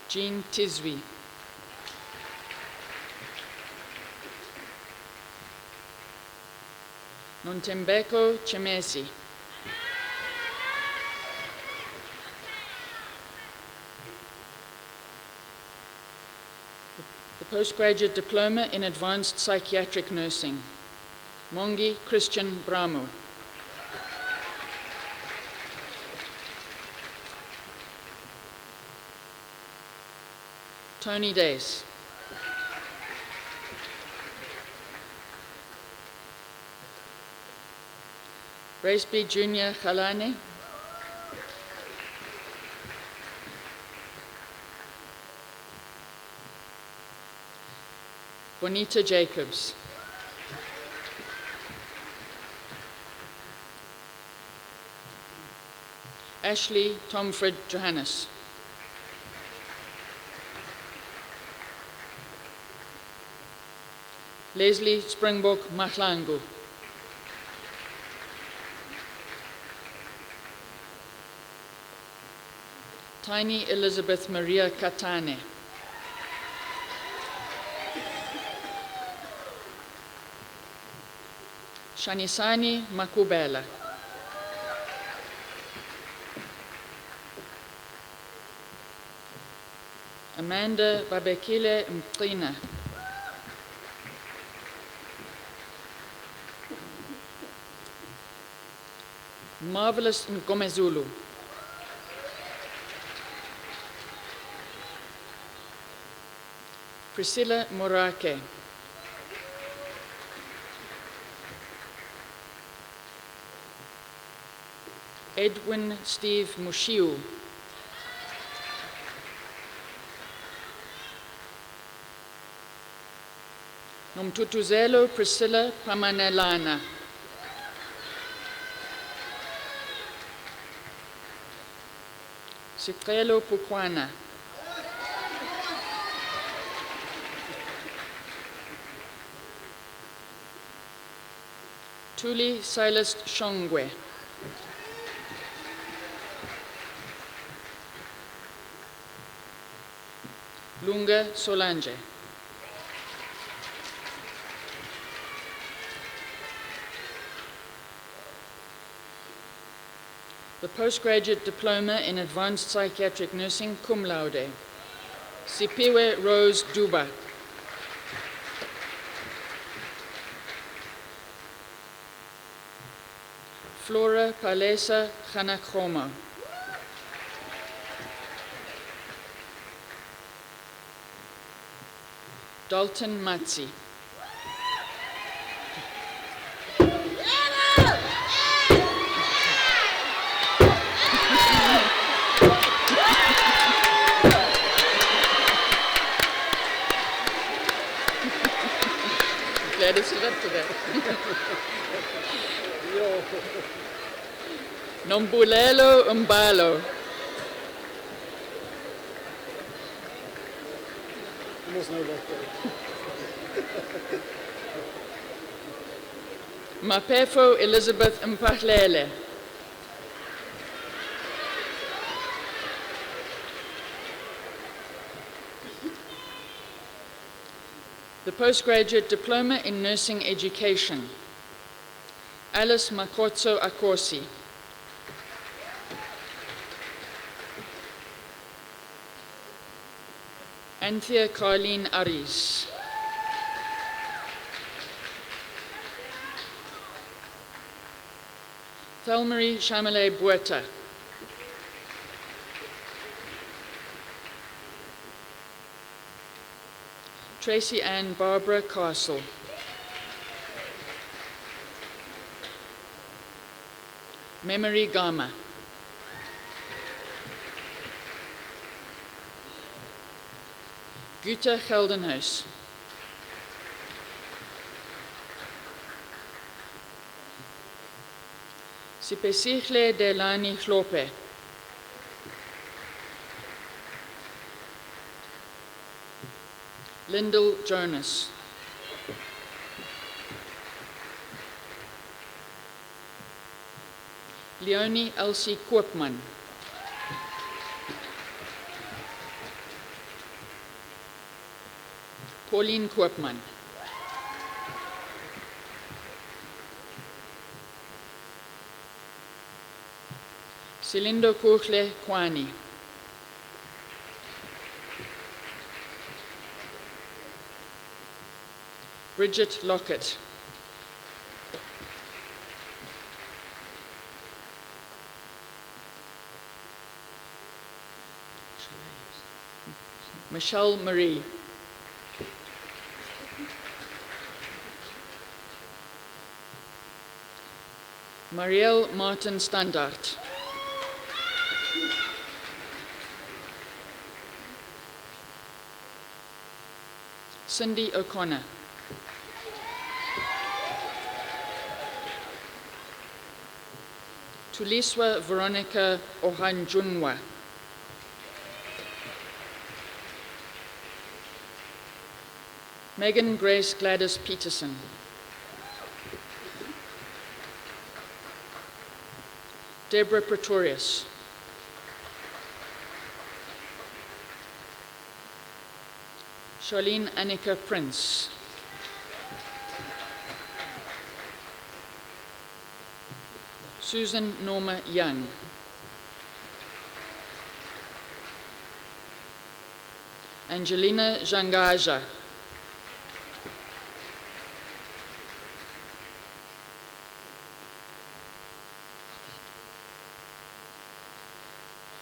Jean Tisby. Nontembeko Chemesi. The postgraduate diploma in advanced psychiatric nursing, Mongi Christian Bramo. Tony Days. Raceby Junior Khalane. Bonita Jacobs. Ashley Tomfred Johannes. Leslie Springbok Mahlangu. Tiny Elizabeth Maria Katane. Shanisani Makubela. Amanda Babekile Mtrina. Marvelous Ngomezulu. Priscilla Morake. Edwin Steve Mushiu. Nomtutuzelo Priscilla Pamanelana. Sikrelo Pukwana. Tuli Silas Shongwe. Lunga Solange. The postgraduate diploma in advanced psychiatric nursing, cum laude. Sipiwe Rose Duba. Flora Palesa Khanakroma. Dalton Matzi. Glad to sit up to that. Nombulelo Umbalo. Mapefo Elizabeth Mpahlele. The postgraduate diploma in nursing education, Alice Makotso Akosi. Anthea Carleen Aris. Thelmarie Shamale Bueta. Tracy Ann Barbara Castle. Memory Gama. Gutta Geldenhuis. Sipesihle Delani Hlope. Lyndall Jonas. Leonie Elsie Koopman. Pauline Koopman. Silindo Kuchle Kwani. Bridget Lockett. Michelle Marie. Marielle Martin Standard. Cindy O'Connor. Tuliswa Veronica Ohanjunwa. Megan Grace Gladys Peterson. Deborah Pretorius. Charlene Annika Prince. Susan Norma Young. Angelina Jangaja.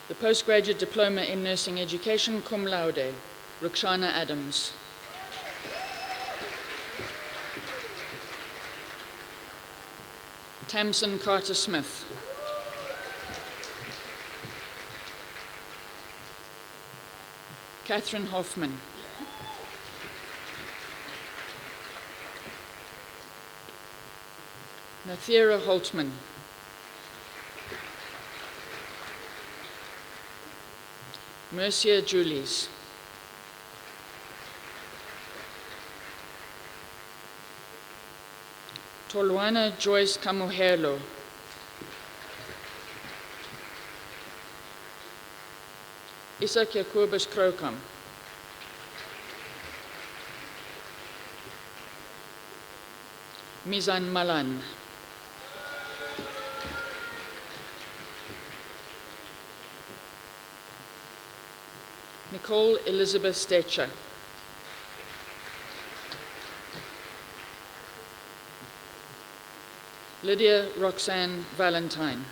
The Postgraduate Diploma in Nursing Education, cum laude, Ruxana Adams. Tamsin Carter Smith. Catherine Hoffman. Nathira Holtman. Mercia Julies. Tolwana Joyce Kamuhelo. Isaac Jacobus Krokam. Mizan Malan. Nicole Elizabeth Stetcher. Lydia Roxanne Valentine.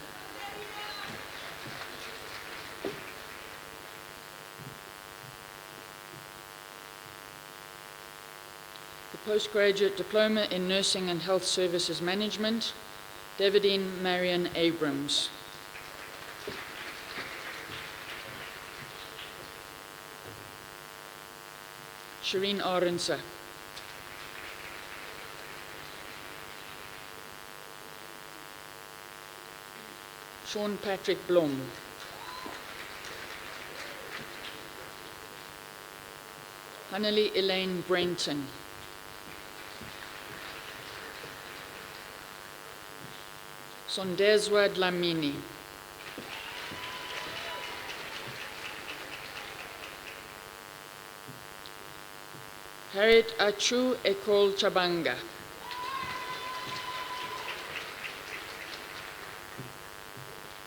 The Postgraduate Diploma in Nursing and Health Services Management, Davidine Marion Abrams. Shireen Arensa. Sean Patrick Blom. Haneli Elaine Brenton. Sondezwa Dlamini. Harriet Achu Ekol Chabanga.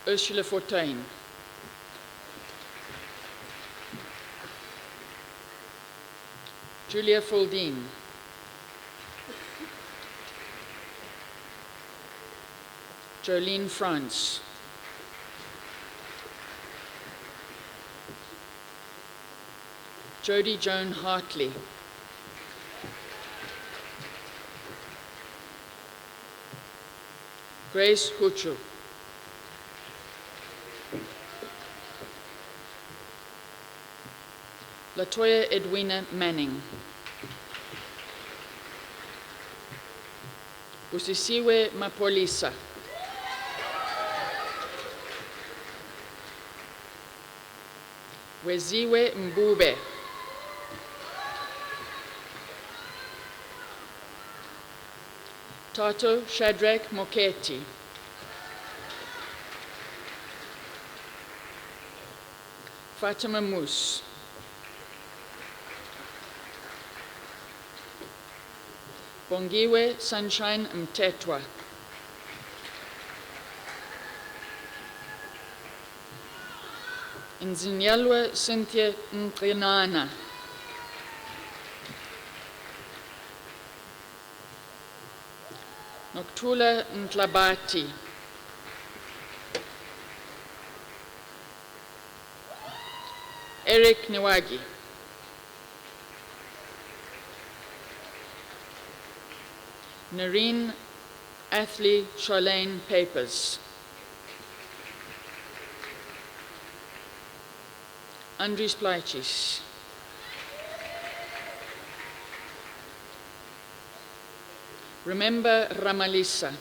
Ursula Fortuyn. Julia Fuldine. Jolene France. Jody Joan Hartley. Grace Huchu. Latoya Edwina Manning. Usisiwe Mapolisa. Weziwe Mbube. Tato Shadrach Moketi. Fatima Moose. Bongiwe Sunshine Mtetwa. Nzinyalwe Cynthia Nkrinana. Noktula Ntlabati. Eric Niwagi. Nareen Athley Charlene Papers. Andries Plaichis. Remember Ramalisa.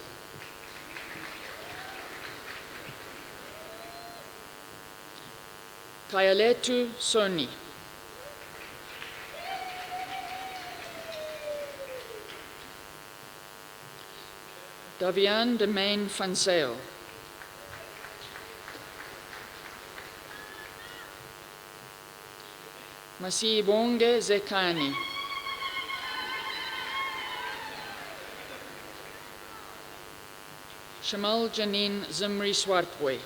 Kayaletu Soni. Davian de Main van Zyl. Masibonge Zekani. Shamal Janine Zimri Swartboy.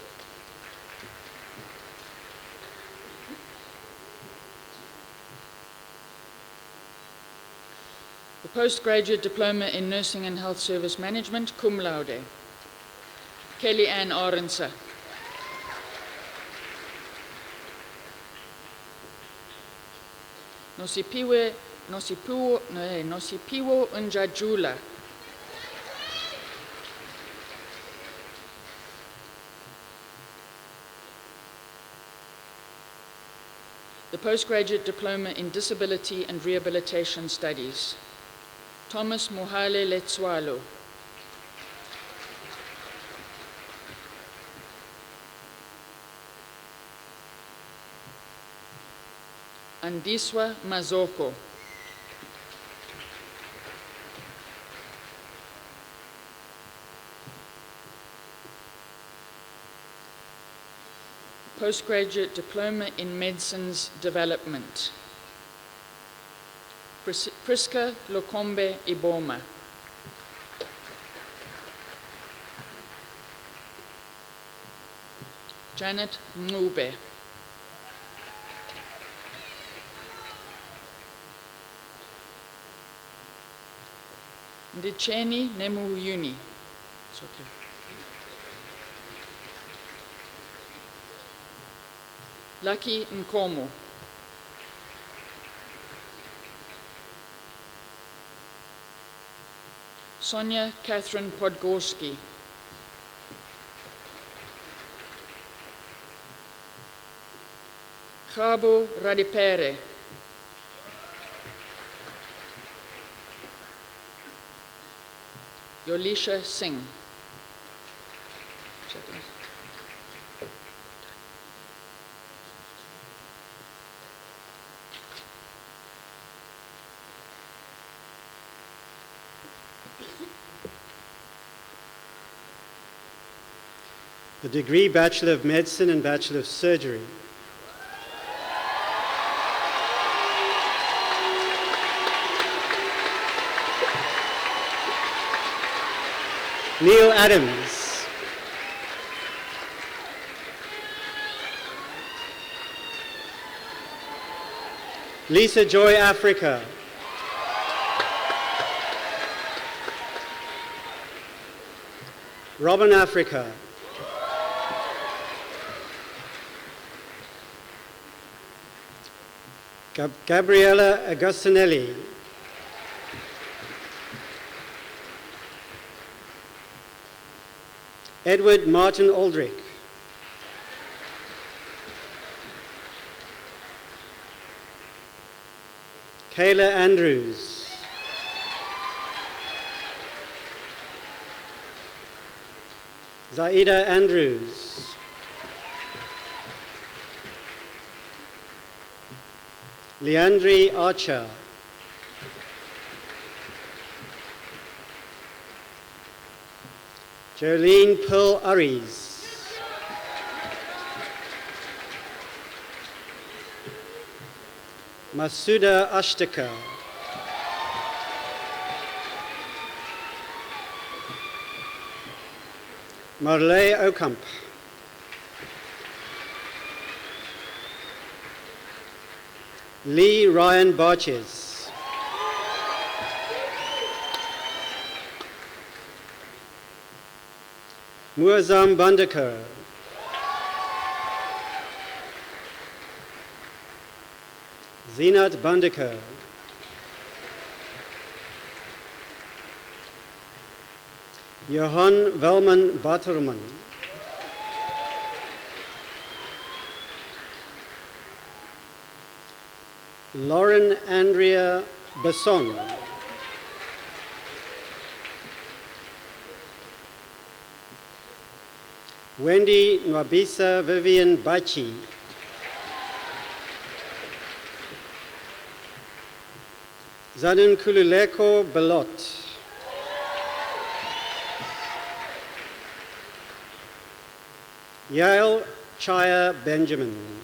The Postgraduate Diploma in Nursing and Health Service Management, cum laude. Kelly Ann Arendse. Nosipiwo Njajula. The Postgraduate Diploma in Disability and Rehabilitation Studies, Thomas Mohale Letswalo. Andiswa Mazoko. Postgraduate Diploma in Medicines Development, Priska Lokombe Iboma. Janet Mube. Ndicheni Nemuyuni. It's okay. Lucky Nkomo. Sonia Catherine Podgorski. Khabo Radipere. Yolisha Singh. The degree Bachelor of Medicine and Bachelor of Surgery. Neil Adams. Lisa Joy Africa. Robin Africa. Gabriella Agostinelli. Edward Martin Aldrich. Kayla Andrews. Zaida Andrews. Leandri Archer. Jolene Pearl Aries. Masuda Ashtaka. Marley Okamp. Lee Ryan Barches. Muazzam Bandekar. Zinat Bandekar. Johan Welman Baterman. Lauren Andrea Besson. Wendy Nwabisa Vivian Bachi. Zadun Kululeko Belot. Yael Chaya Benjamin.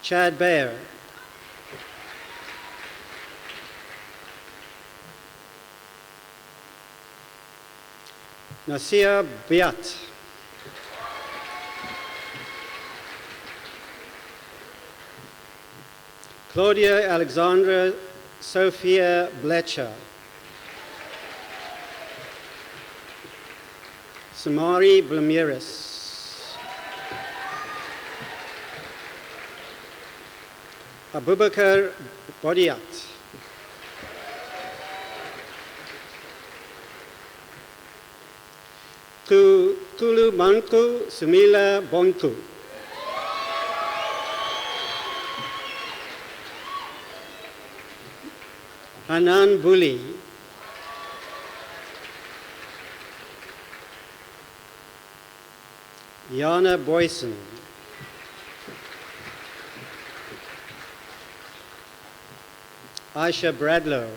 Chad Bayer. Nasia Biat. Claudia Alexandra Sophia Blecher. Samari Blamiris. Abubakar Bodiat. Tulu Manku Sumila Bonku. Hanan Buli. Yana Boyson. Aisha Bradlow.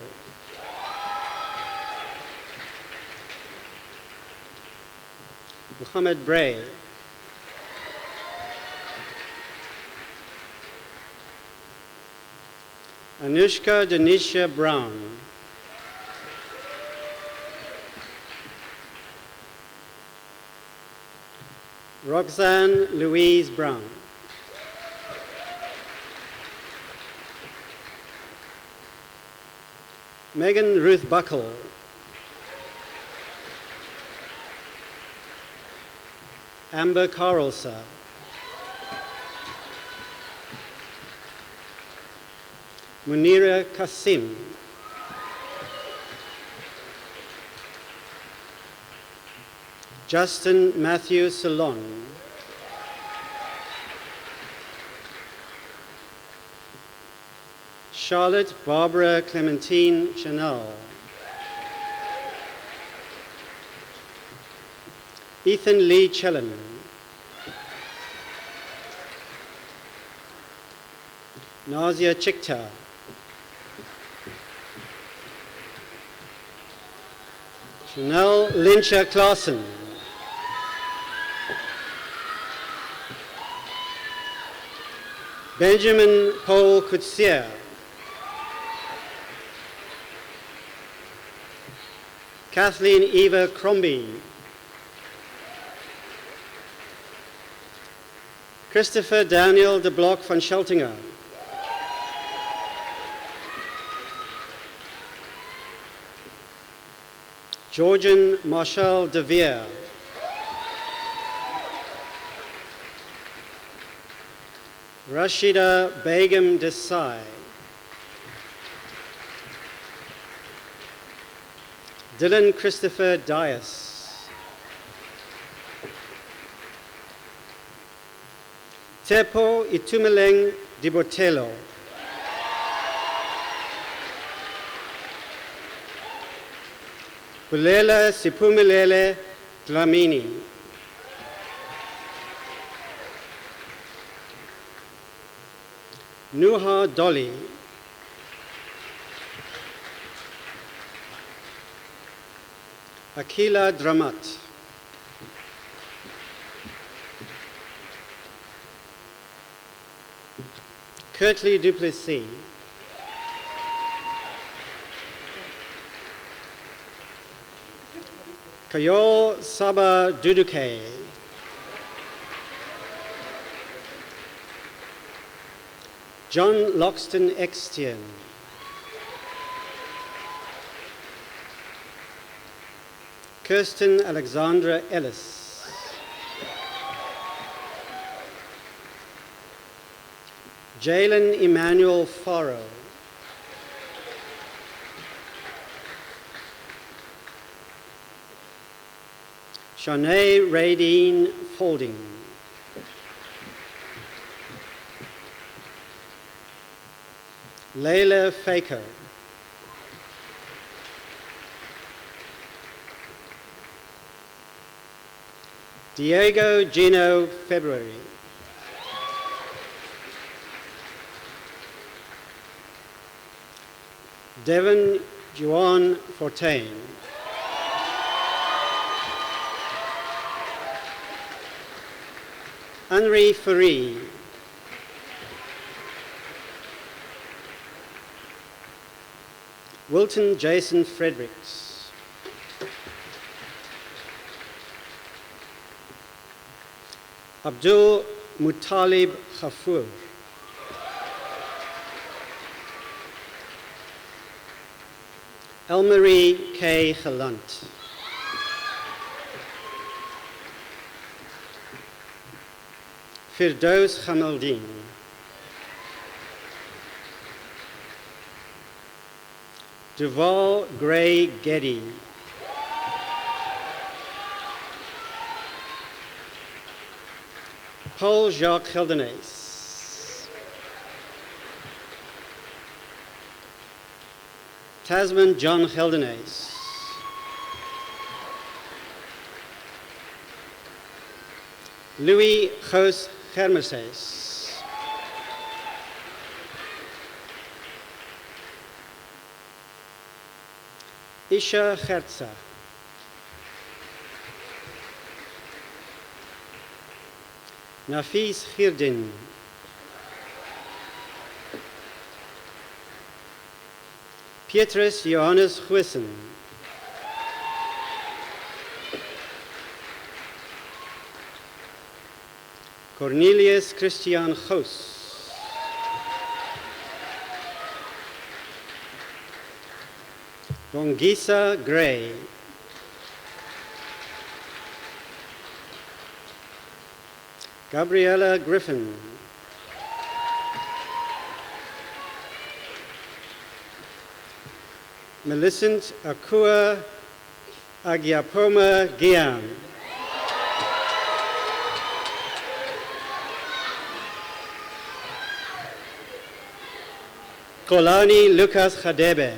Muhammad Bray. Anushka Denisha Brown. Roxanne Louise Brown. Megan Ruth Buckle. Amber Carlsa. Munira Kasim. Justin Matthew Salon. Charlotte Barbara Clementine Chanel. Ethan Lee Chellan. Nazia Chikta. Chanel Lyncha Claassen. Benjamin Paul Kutsier. Kathleen Eva Crombie. Christopher Daniel de Blok van Scheltinger. Georgian Marshall de Veer. Rashida Begum Desai. Dylan Christopher Dias. Tepo Itumeleng Dibotelo. Bulela Sipumelele Dlamini. Nuha Dolly. Akila Dramat. Curtly Duplessis. Kayol Saba Duduke. John Loxton Extian. Kirsten Alexandra Ellis. Jalen Emmanuel Farrow. Shanae Radine Faulding. Layla Faker. Diego Gino February. Devon Juan Fortain. Henri Ferry. Wilton Jason Fredericks. Abdul Mutalib Khafour. Elmarie K. Gelant. Firdaus Khamaldin. Duval Gray Geddy. Paul Jacques Geldenays. Tasman John Geldenays. Louis Gous Germeses. Isha Gertza. Nafis Girdin. Petrus Johannes Huissen. Cornelius Christian Gous. Bongisa Gray. Gabriella Griffin. Millicent Akua Agiapoma Gian. Kolani Lucas Khadebe.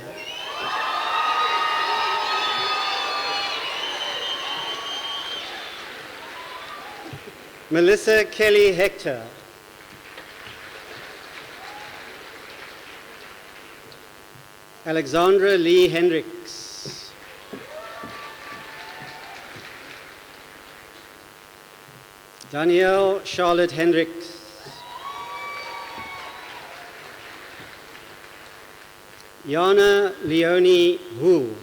Melissa Kelly Hector. Alexandra Lee Hendricks. Danielle Charlotte Hendricks. Yana Leonie Wu.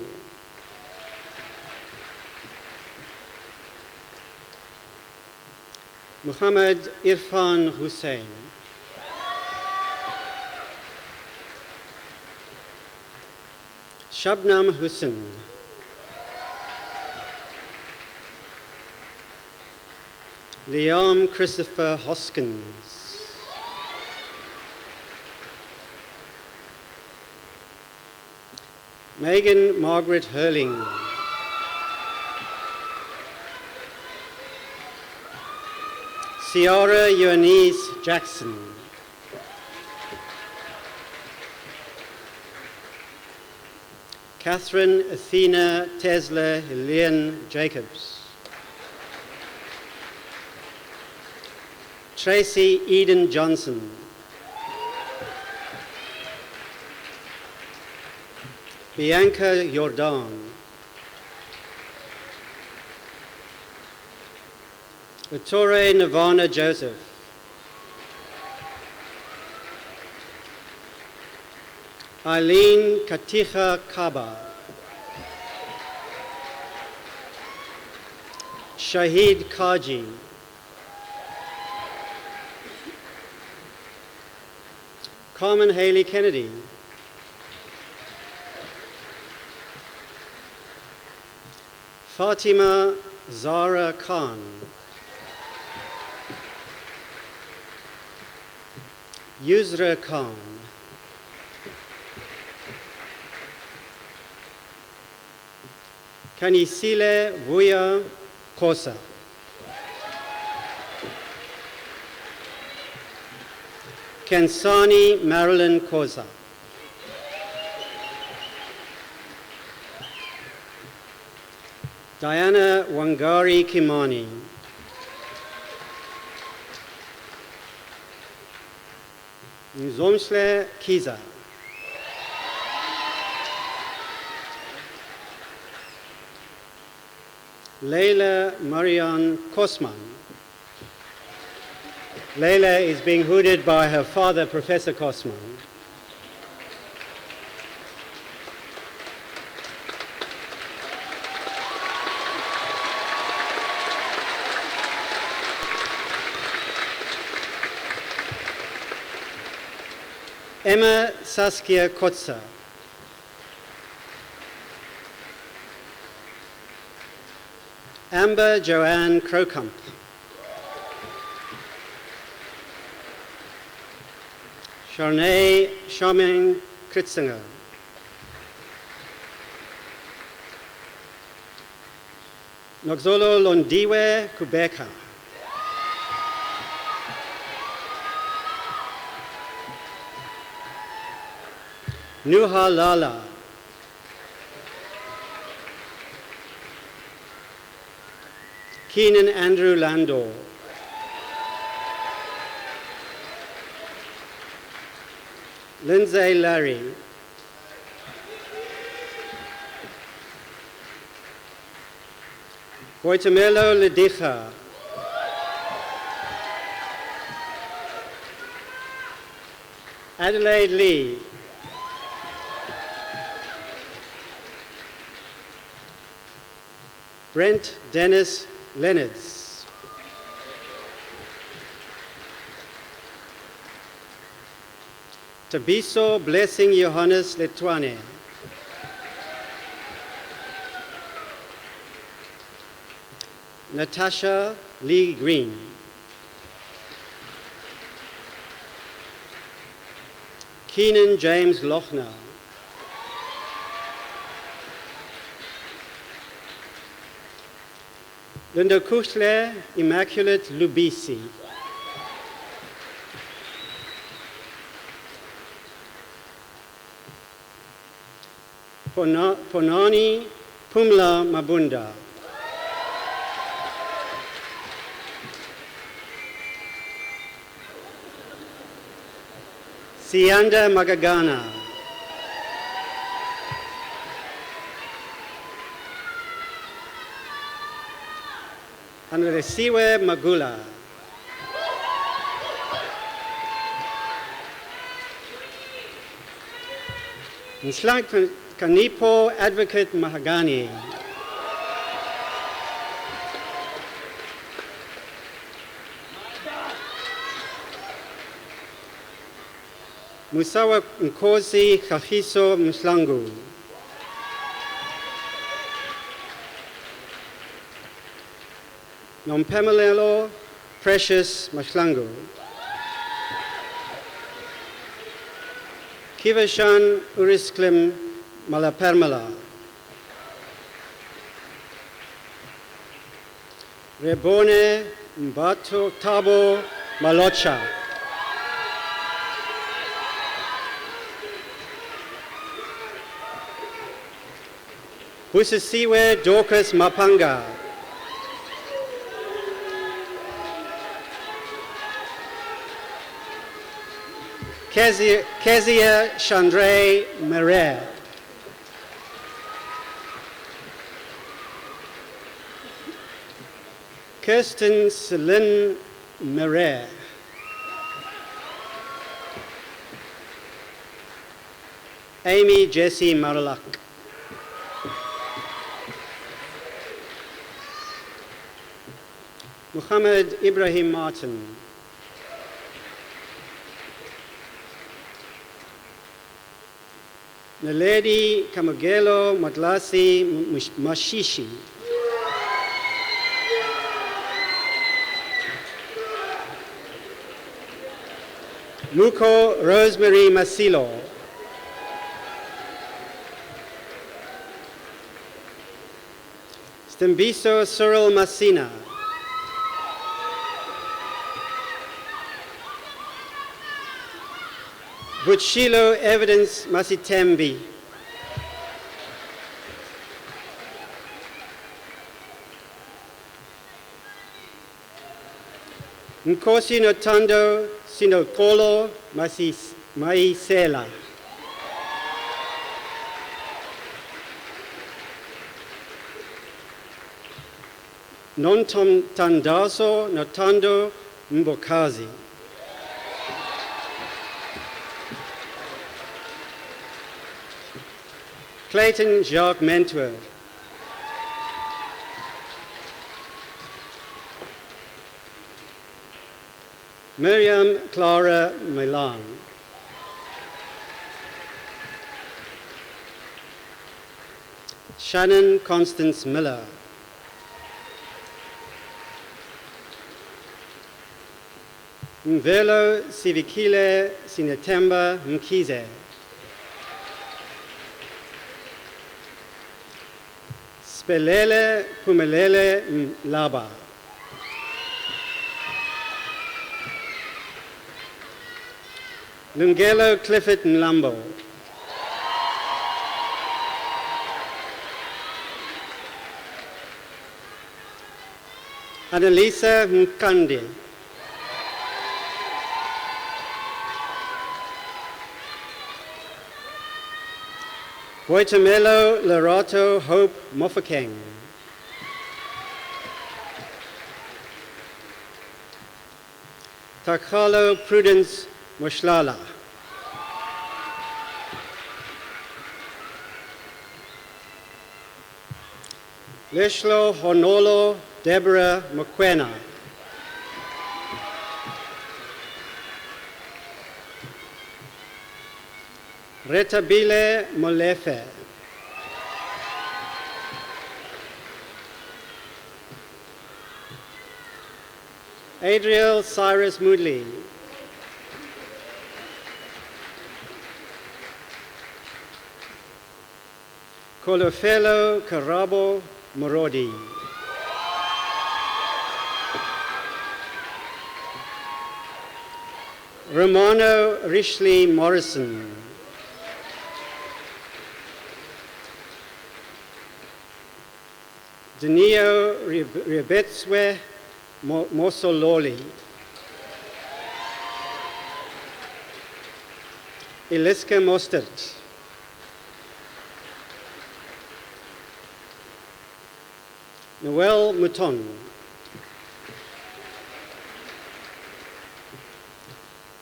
Muhammad Irfan Hussein. Shabnam Hussain. Liam Christopher Hoskins. Megan Margaret Hurling. Ciara Eunice Jackson. Catherine Athena Tesla Helene Jacobs. Tracy Eden Johnson. Bianca Jordan. Ettore Nirvana Joseph. Eileen Katicha Kaba. Shahid Kaji. Carmen Haley Kennedy. Fatima Zara Khan. Yusra Khan. Kanisile Vuya Kosa. Kensani Marilyn Kosa. Diana Wangari Kimani. Nzomsle Kiza. Leila Marianne Kosman. Leila is being hooded by her father, Professor Kosman. Emma Saskia Kotza. Amber Joanne Krokamp. Sharnay Shaming Kritzinger. Noxolo Londiwe Kubeka. Nuha Lala. Keenan Andrew Landor. Lindsay Larry. Boitamelo Ledija. Adelaide Lee. Brent Dennis Leonards. Tabiso Blessing Johannes Letwane. Natasha Lee Green. Keenan James Lochner. Linda Kuchler, Immaculate Lubisi. Ponani Pumla Mabunda. Sianda Magagana. Anresiwe Magula. Nslank Kanipo Advocate Mahagani. Musawa Nkosi Kahiso Mslangu. Nompemelelo Precious Mashlangu. Kivashan Urisklim Malapermala. Rebone Mbato Tabo Malocha. Husisiwe Dorcas Mapanga. Kezia Chandray Meret. Kirsten Celine Meret. Amy Jessie Maralak. Muhammad Ibrahim Martin. Naledi Kamogelo Matlasi Mashishi. Muko Rosemary Masilo. Stembiso Cyril Massina. Butchilo Evidence Masitembi. Nkosi Notando Sinokolo Maisela. Non Tandaso Notando Mbokazi. Clayton Jacques Mentor. Miriam Clara Milan. Shannon Constance Miller. Mvelo Sivikile Sinetemba Mkize. Spelele Pumelele Mlaba. Lungelo Clifford Nlambo. Annalisa Mkandi. Boitamelo Lerato Hope Mofokeng. Takalo Prudence Moshlala. Leshlo Honolo Deborah Mokwena. Retabile Molefe. Adriel Cyrus Moodley. Colofelo Carabo Morodi. Romano Rishley Morrison. Denio Ribetswe Mosololi. Eliska Mostert. Noel Mouton.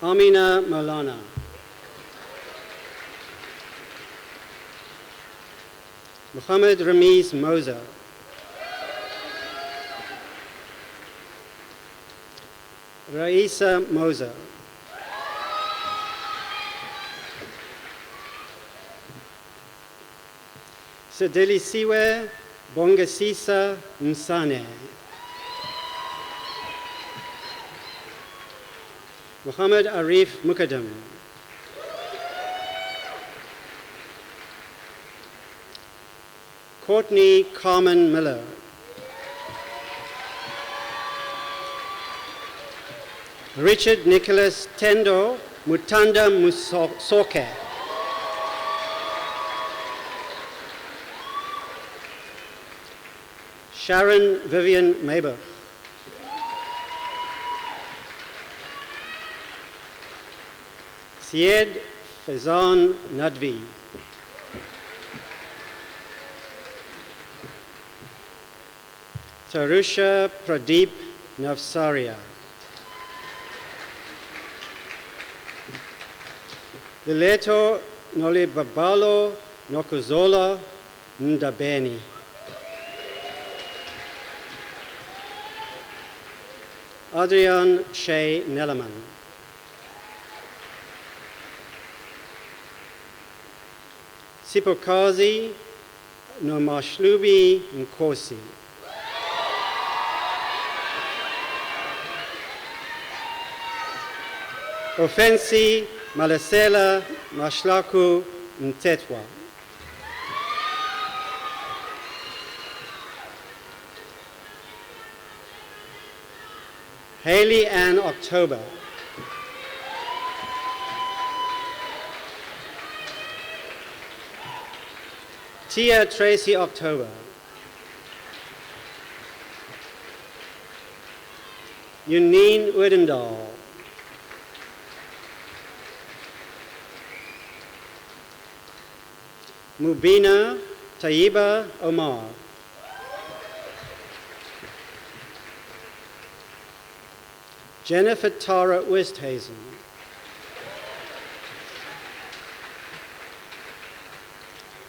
Amina Malana. Mohammed Ramiz Moza. Raisa Moza. Sedelisiwe Bongasisa Msane. Muhammad Arif Mukadam. Courtney Carmen Miller. Richard Nicholas Tendo Mutanda Musoke. Sharon Vivian Maber. Syed Faizan Nadvi. Tarusha Pradeep Navsaria. Dileto Nolibabalo Nokuzola Ndabeni. Adrian Shea Nellerman. Sipokazi Nomashlubi Nkosi. Ofensi Malasela Mashlaku Ntetwa. Haley Ann October. Tia Tracy October. Yuneen Udendal. Mubina Taiba Omar. Jennifer Tara Westhazen.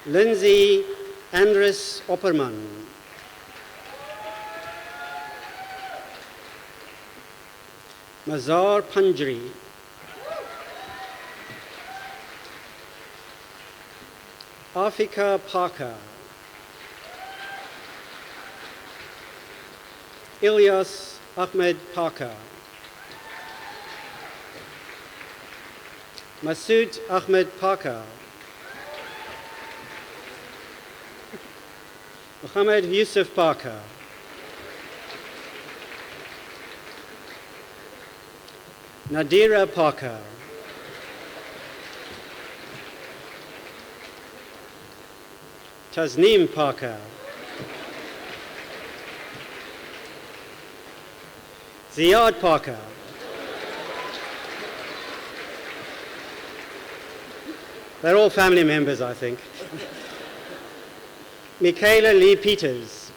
Lindsay Andres Opperman. Mazar Panjri. Afika Parker. Ilyas Ahmed Parker. Masood Ahmed Parker. Mohammed Yusuf Parker. Nadira Parker. Tasneem Parker. Ziad Parker. They're all family members, I think. Michaela Lee Peters.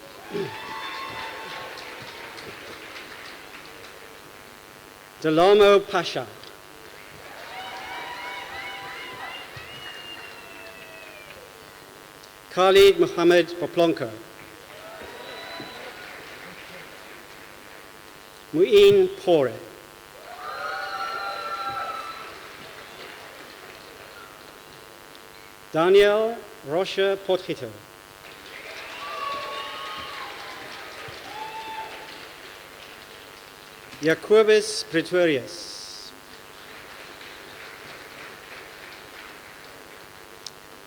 Delamo Pasha. Khalid Mohammed Poplonko. Mu'in Pore. Daniel Rocha Potgieter. Jacobus Pretorius.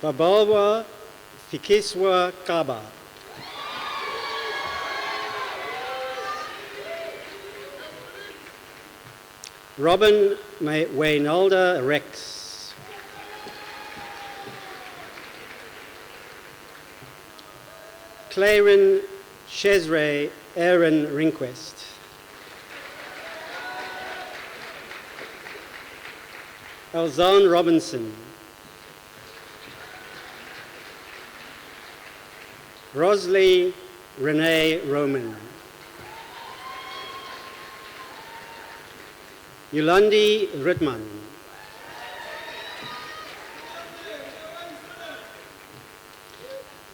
Babalwa Fikiswa Kaba. Robin Waynalda Rex. Claren Chesre Aaron Rinquest. Elzan Robinson. Rosalie Renee Roman. Yolandi Ritman.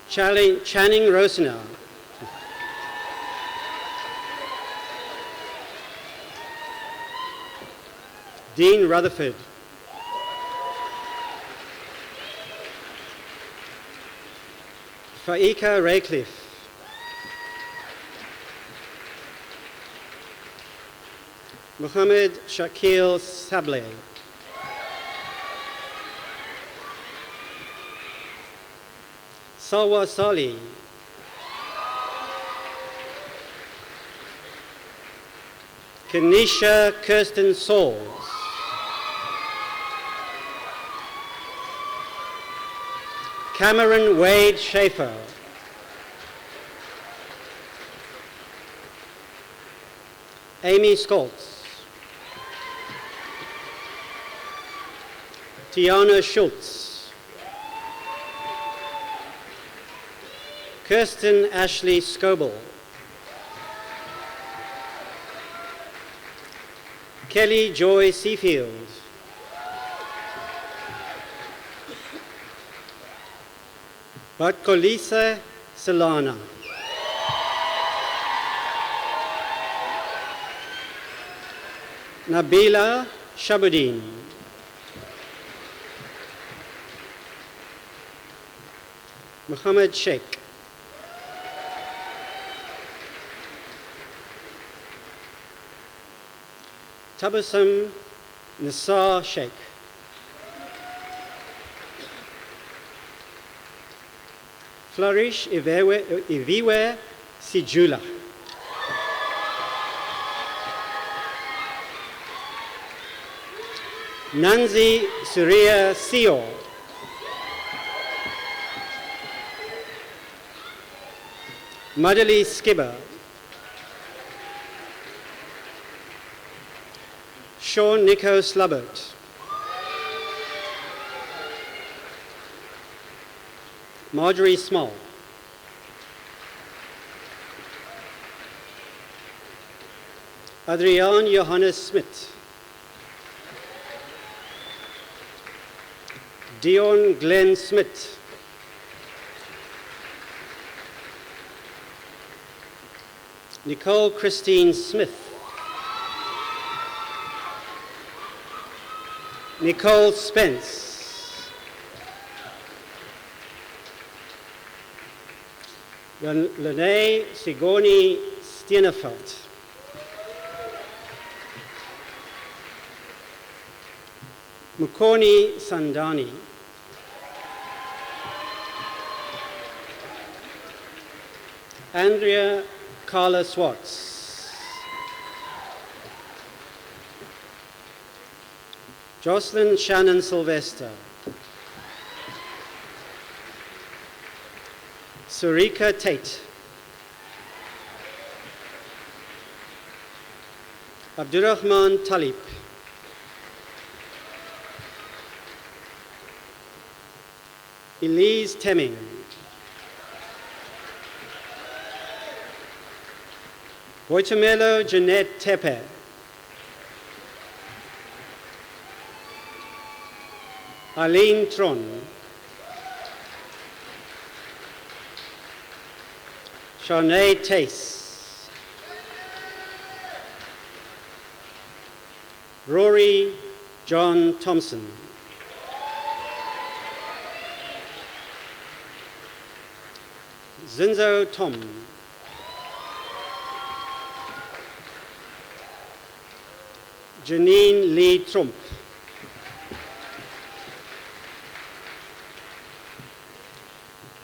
Channing Rosena. Dean Rutherford. Faika Raycliffe. Mohammed Shakil Sableh. Salwa Sali. Kenisha Kirsten Sauls. Cameron Wade Schaefer. Amy Scholz. Tiana Schultz. Kirsten Ashley Scoble. Kelly Joy Seafield. Batkolisa Solana. Nabila Shabuddin. Mohammed Sheikh. Tabassum Nisar Sheikh. Flourish Iviwe Sijula. Nanzi Surya Sio. Madali Skibber. Sean Nico Slubbert. Marjorie Small. Adriaan Johannes Smit. Dion Glenn Smit. Nicole Christine Smith. Nicole Spence. Lene Sigoni Steeneveld. Mukoni Sandani. Andrea Carla Swartz. Jocelyn Shannon Sylvester. Surika Tate. Abdurrahman Talib. Elise Temming. Boitumelo Jeanette Tepe. Aline Tron. Shanae Tace. Rory John Thompson. Zinzo Tom. Janine Lee Trump.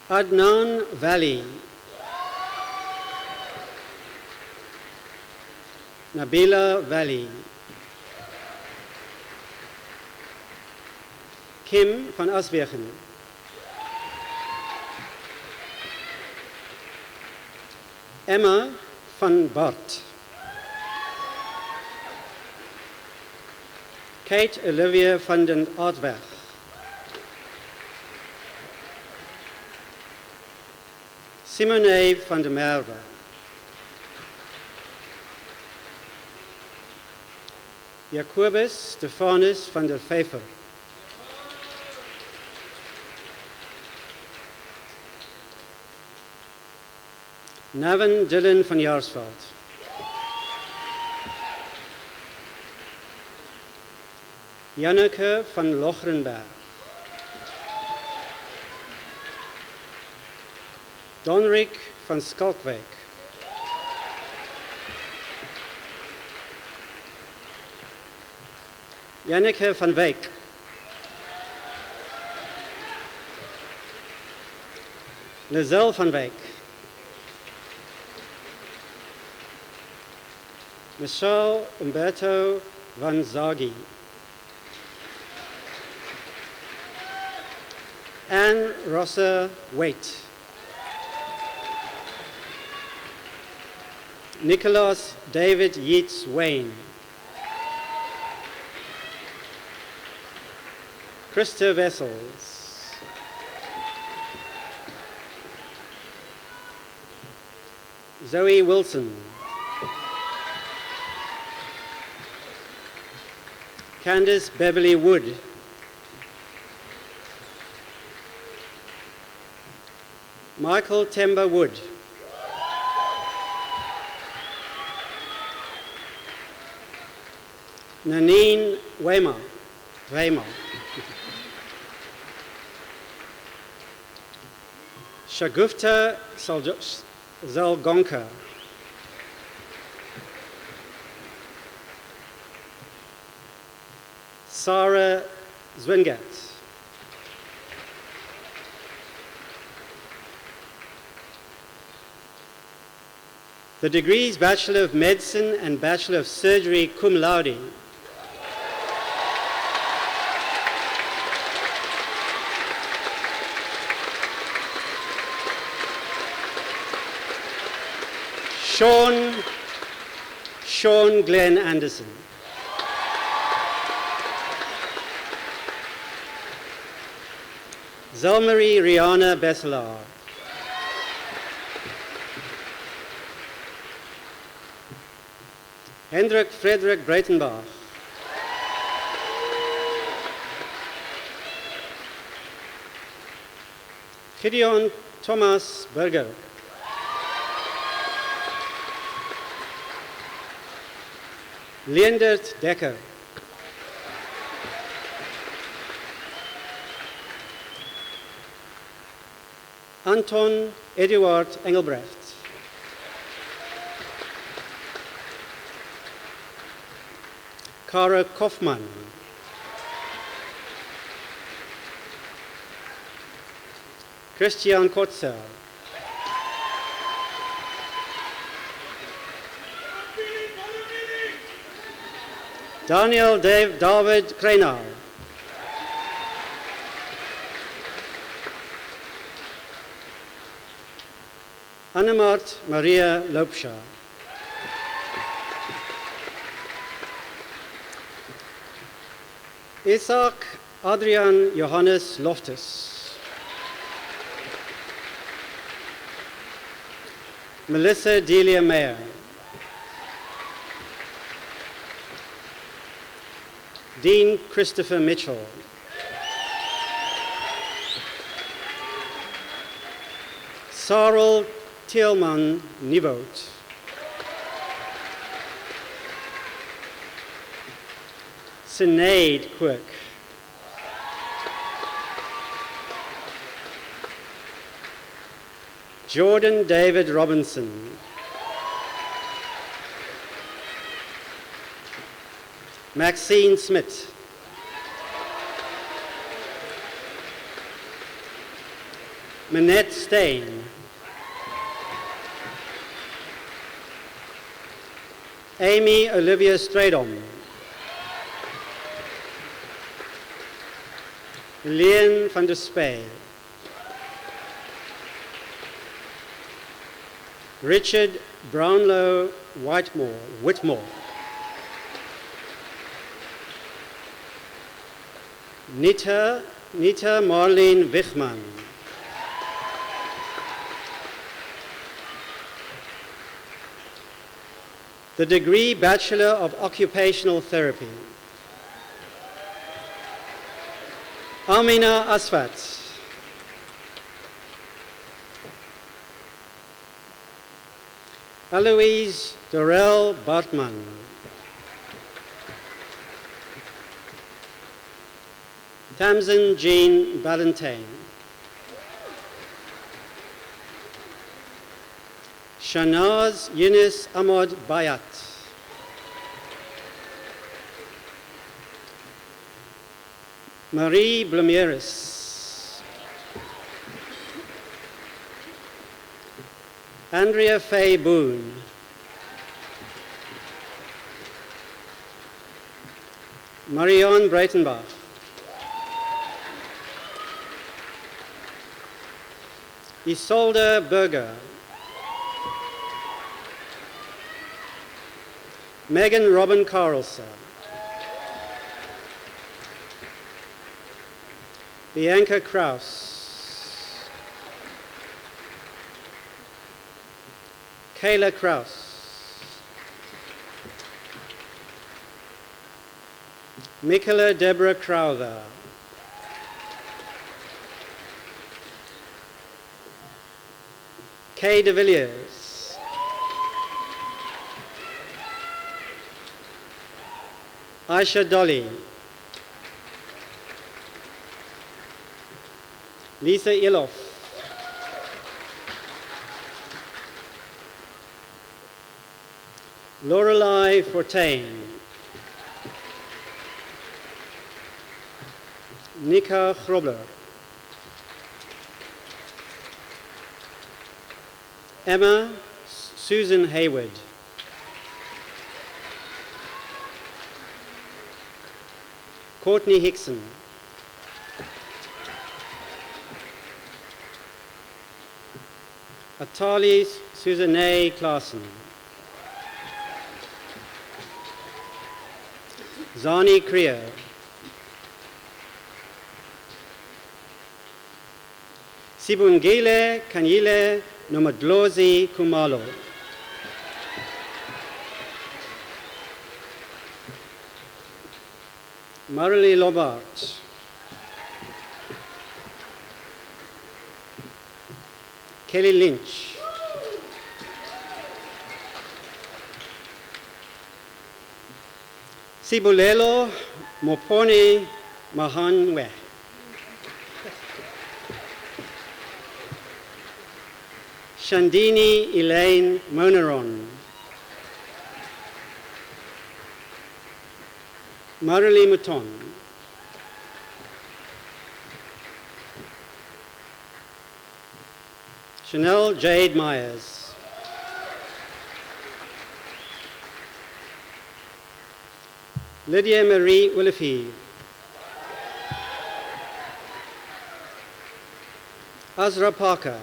Adnan Valley. Nabila Valley. Kim van Aswegen. Emma van Bart. Kate Olivia van den Aardweg. Simone van der Merwe. Jacobus Stefanus van der Pfeiffer. Navin Dylan van Jaarsveld. Janneke van Lochrenberg. Donrik van Skalkwijk. Janneke van Wijk. Lizelle van Wijk. Michelle Umberto van Zagi. Anne Rossa Waite. Nicholas David Yeats Wayne. Krista Wessels. Zoe Wilson. Candice Beverly Wood. Michael Temba Wood. Nanine Weimar. Shagufta Zalgonka. Sarah Zwingat. The degrees Bachelor of Medicine and Bachelor of Surgery cum laude. Sean Glenn Anderson. Zelmarie Rihanna Besselar. Hendrik Frederik Breitenbach. Gideon Thomas Berger. Leendert Dekker. Anton Eduard Engelbrecht. Kara Kaufmann. Christian Kotzer. Daniel David Krenau. Annemart Maria Loopscha. Isaac Adrian Johannes Loftus. Melissa Delia Meyer. Dean Christopher Mitchell. Sarel Tielman Nivoot. Sinead Quick. Jordan David Robinson. Maxine Smith. Minette Stain. Amy Olivia Stradom. Leon van der Spey. Richard Brownlow Whitmore. Nita Marlene Wichmann. The degree Bachelor of Occupational Therapy. Amina Asfat. Eloise Dorel Bartman. Tamsin Jean Ballantyne. Shanaz Yunus Ahmad Bayat. Marie Blumeris. Andrea Faye Boone. Marianne Breitenbach. Isolde Berger. Megan Robin Carlson. Bianca Kraus. Kayla Kraus. Michaela Deborah Crowther. Kay de Villiers. Aisha Dolly. Lisa Iloff. Lorelei Fortain. Nika Grobler. Emma Susan Hayward. Courtney Hickson. Atali Susanne Klaassen. Zani Kriya. Sibungile Kanyile Nomadlozi Kumalo. Marley Lobart. Kelly Lynch. Sibulelo Moponi Mahanwe. Shandini Elaine Moneron. Marilee Mouton. Chanel Jade Myers. Lydia Marie Willifee. Azra Parker.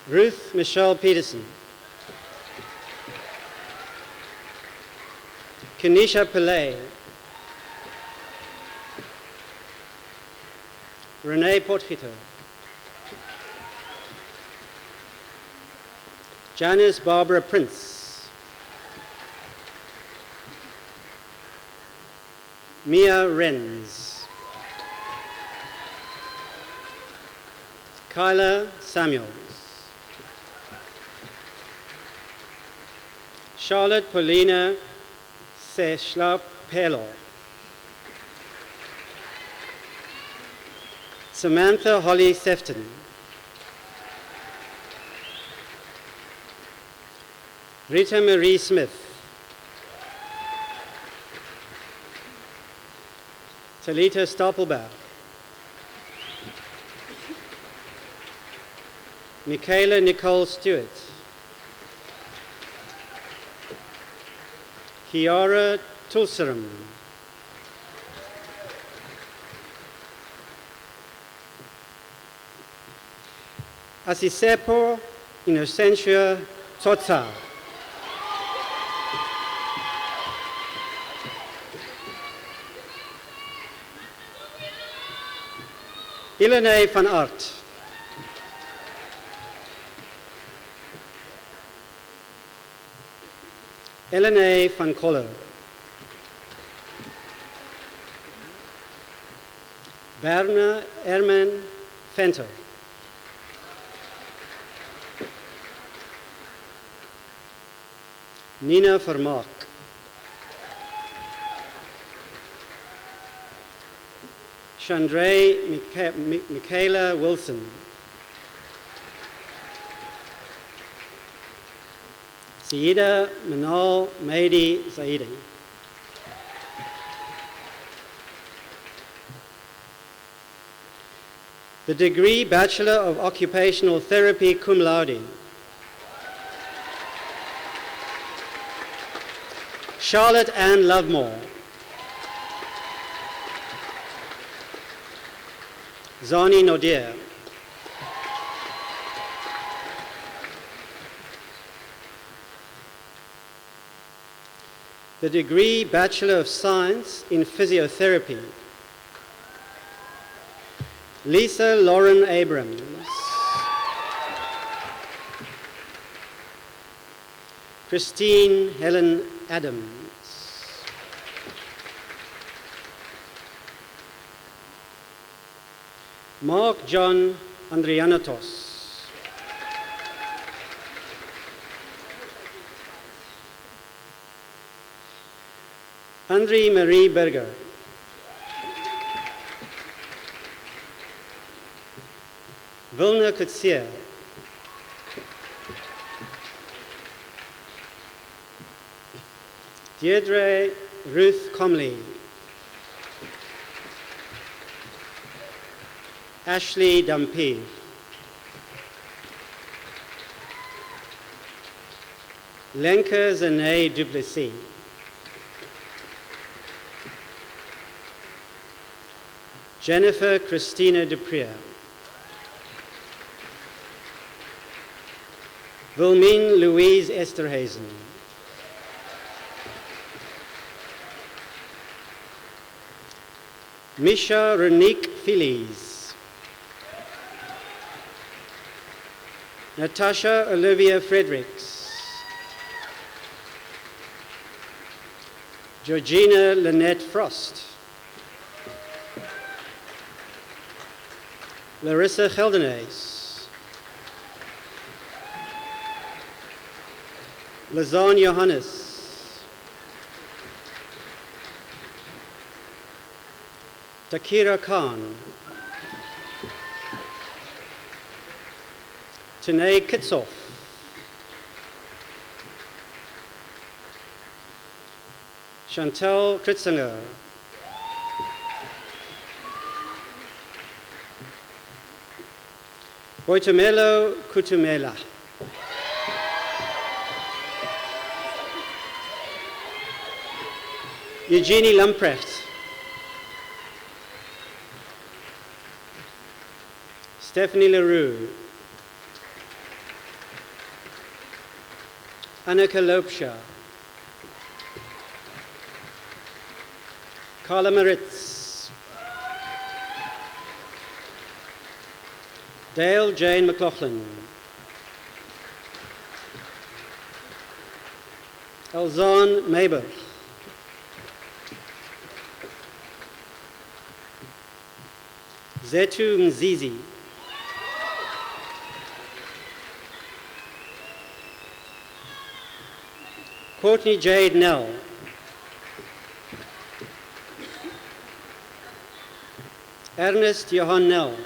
Ruth Michelle Peterson. Kenisha Pillay. Renee Potgieter. Janice Barbara Prince. Mia Renz. Kyla Samuels. Charlotte Paulina Seshlap-Pelo. Samantha Holly Sefton. Rita Marie Smith. Talita Stapelberg. Michaela Nicole Stewart. Kiara Tulsaram. Asisepo Innocentia Tsotsa. Ilene van Aert. Elene van Koller. Berna Ermen Venter. Nina Vermaak. Chandray Michaela Wilson. Saida Manal Mahdi Zaidi. The degree Bachelor of Occupational Therapy cum laude. Charlotte Ann Lovemore. Zani Nodir. The degree Bachelor of Science in Physiotherapy. Lisa Lauren Abrams. Christine Helen Adams. Mark John Andrianatos. Andre Marie Berger. Wilna Kutsia. Deirdre Ruth Comley. Ashley Dampier. Lenka Zane Duplessis. Jennifer Christina Duprier. Wilmine Louise Esterhazen. Misha Renique Phillies. Natasha Olivia Fredericks. Georgina Lynette Frost. Larissa Geldenays. Lazan Johannes. Takira Khan. Tanae Kitsoff. Chantal Kritzinger. Boitumelo Kutumela. Eugenie Lamprecht. Stephanie Leroux. Annika Lopsha. Carla Maritz. Dale Jane McLaughlin. Elzan Maber. Zetu Mzizi. Courtney Jade Nell. Ernest Johan Nell.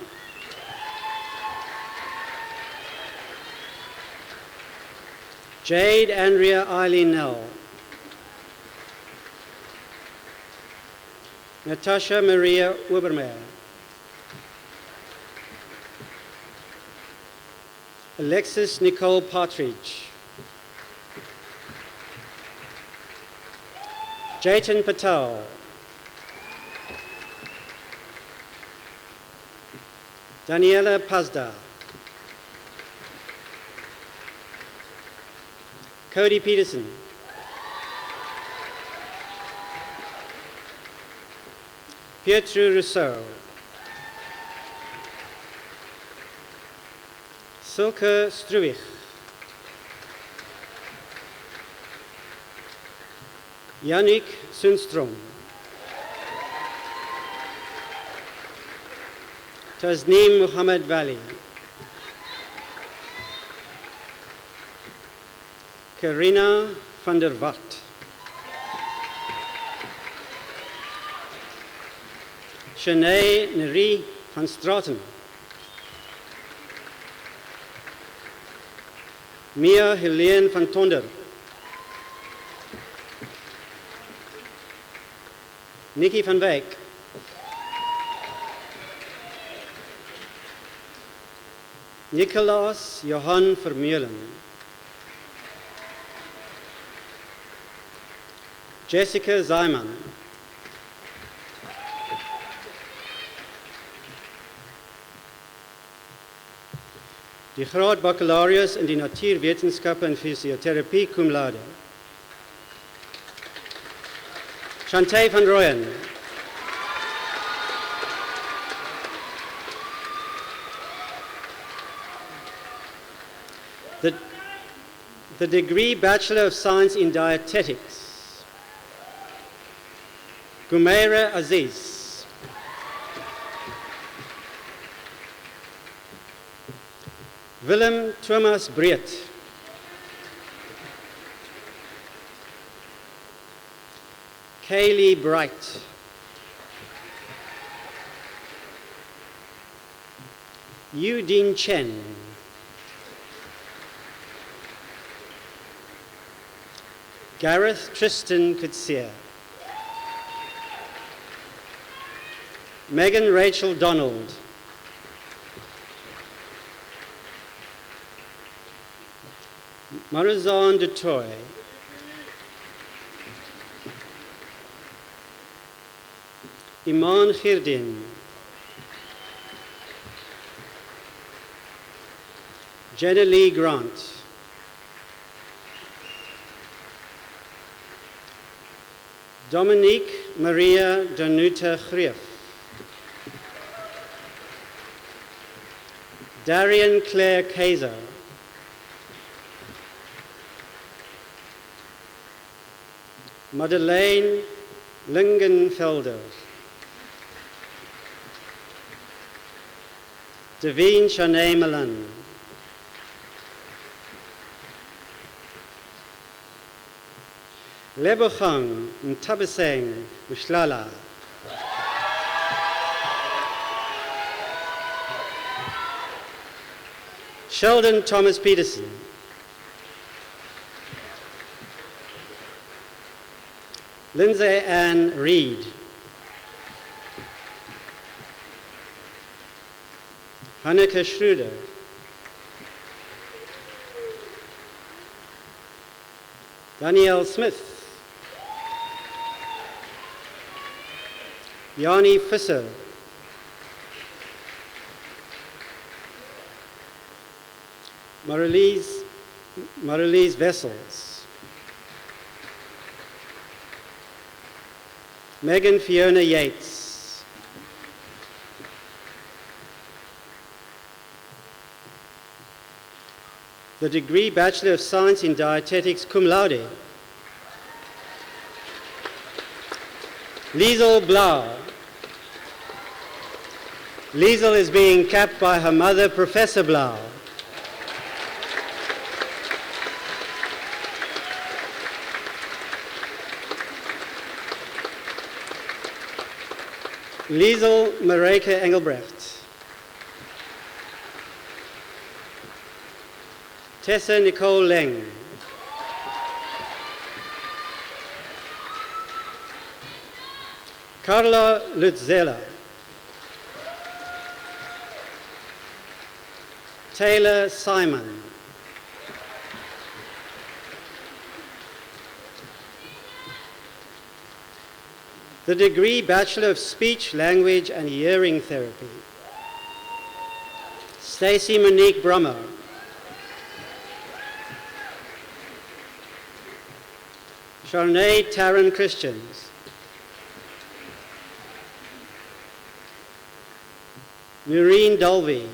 Jade Andrea Eileen Nell. Natasha Maria Ubermeyer. Alexis Nicole Partridge. Jaitan Patel. Daniela Pazda. Cody Peterson. Pietro Rousseau. Silke Struwig. Yannick Sundstrom. Tasneem Muhammad Vali. Karina van der Wart. Shanae Neri van Straten. Mia Helene van Tonder. Nikki van Wijk. Nicolaas Johan Vermeulen. Jessica Zyman. Die graad baccalaureus in die natuurwetenskappe en fysiotherapie cum laude. Chantay van Rooyen. The degree Bachelor of Science in Dietetics. Gumaira Aziz. Willem Thomas Breed. Kaylee Bright. Yudin Chen. Gareth Tristan Kutsia. Megan Rachel Donald. Marizan Dutoy. Iman Khirdin. Jenna Lee Grant. Dominique Maria Danuta Grief. Darian Claire Kaiser. Madeleine Lingenfelder. Devine Shanae Malan. Lebochang Ntabeseng Mushlala. Sheldon Thomas Peterson. Lindsay Ann Reed. Hanneke Schroeder. Danielle Smith. Yanni Visser. Marilise Vessels. Megan Fiona Yates. The degree Bachelor of Science in Dietetics cum laude. Liesel Blau. Liesel is being capped by her mother, Professor Blau. Liesel Mareike Engelbrecht. Tessa Nicole Leng. Carla Lutzela. Taylor Simon. The degree Bachelor of Speech, Language and Hearing Therapy. Stacey Monique Brummer. Sharnae Taryn Christians. Maureen Dolby.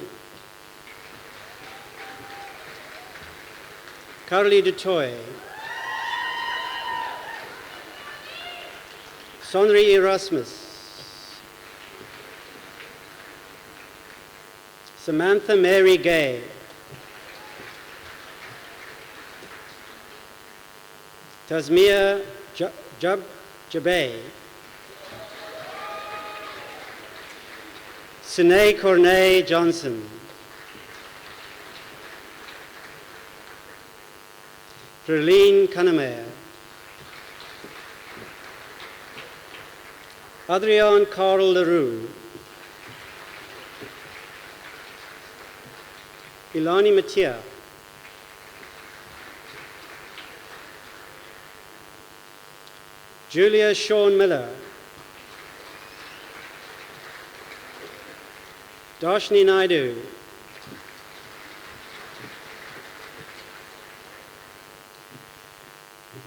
Carly Dutoy. Sonri Erasmus. Samantha Mary Gay. Tasmia Jabay. Sinead Cornet Johnson. Perline Kannemeyer. Adrian Carl Leroux. Ilani Mattia. Julia Sean Miller. Darshni Naidu.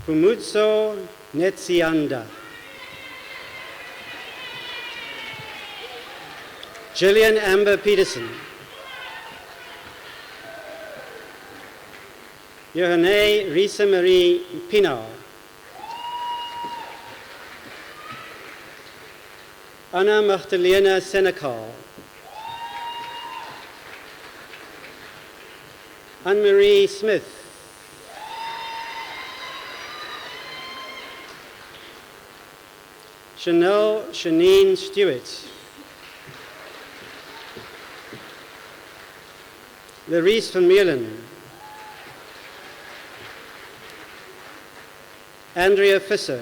Pumutso Netsianda. Gillian Amber Peterson. Johanne Risa Marie Pinau. Anna Magdalena Senekal. Anne-Marie Smith. Chanel Shanine Stewart. Larice van Meulen. Andrea Visser.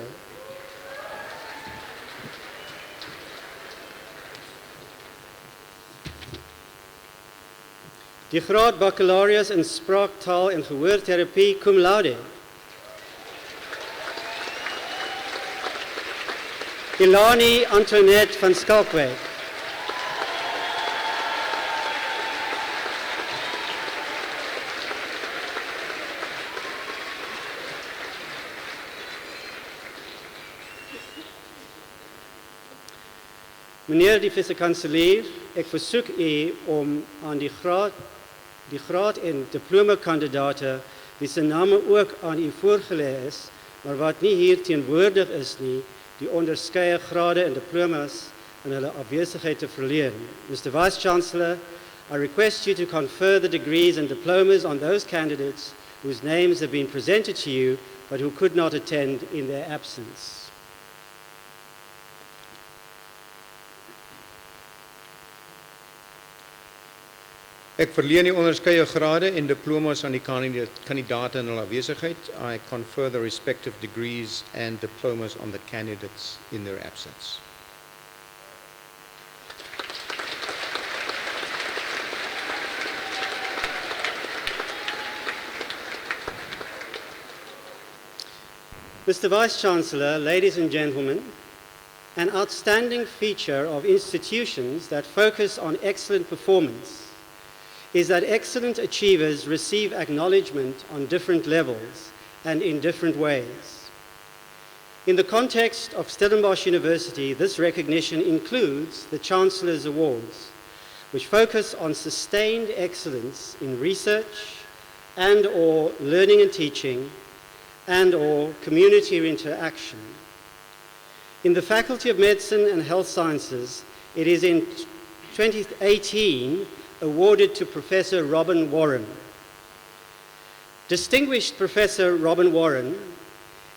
Die graad baccalaureus in spraak, taal en gehoortherapie cum laude. Ilani Antoinette van Skalkwyk. Meneer die vice-kanselier, ek versoek u om aan die graad en diploma-kandidaten wie se name ook aan u voorgelê is, maar wat nie hier teenwoordig is nie, die onderskeie grade en diplomas in hulle afwesigheid te verleen. Mr. Vice-Chancellor, I request you to confer the degrees and diplomas on those candidates whose names have been presented to you but who could not attend in their absence. Ek verleen die onderskeie grade en diplomas aan die kandidaate in hulle afwesigheid. I confer the respective degrees and diplomas on the candidates in their absence. Mr. Vice-Chancellor, ladies and gentlemen, an outstanding feature of institutions that focus on excellent performance is that excellent achievers receive acknowledgement on different levels and in different ways. In the context of Stellenbosch University, this recognition includes the Chancellor's Awards, which focus on sustained excellence in research and/or learning and teaching and/or community interaction. In the Faculty of Medicine and Health Sciences, it is in 2018 awarded to Professor Robin Warren. Distinguished Professor Robin Warren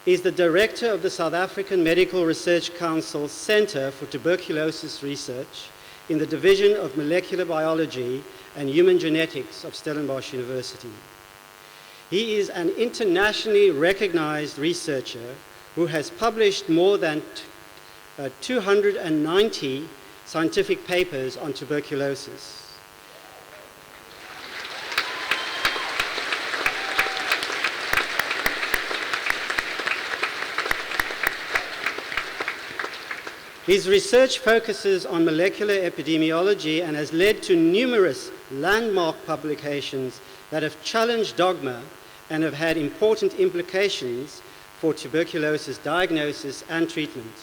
is the Director of the South African Medical Research Council's Centre for Tuberculosis Research in the Division of Molecular Biology and Human Genetics of Stellenbosch University. He is an internationally recognized researcher who has published more than 290 scientific papers on tuberculosis. His research focuses on molecular epidemiology and has led to numerous landmark publications that have challenged dogma and have had important implications for tuberculosis diagnosis and treatment.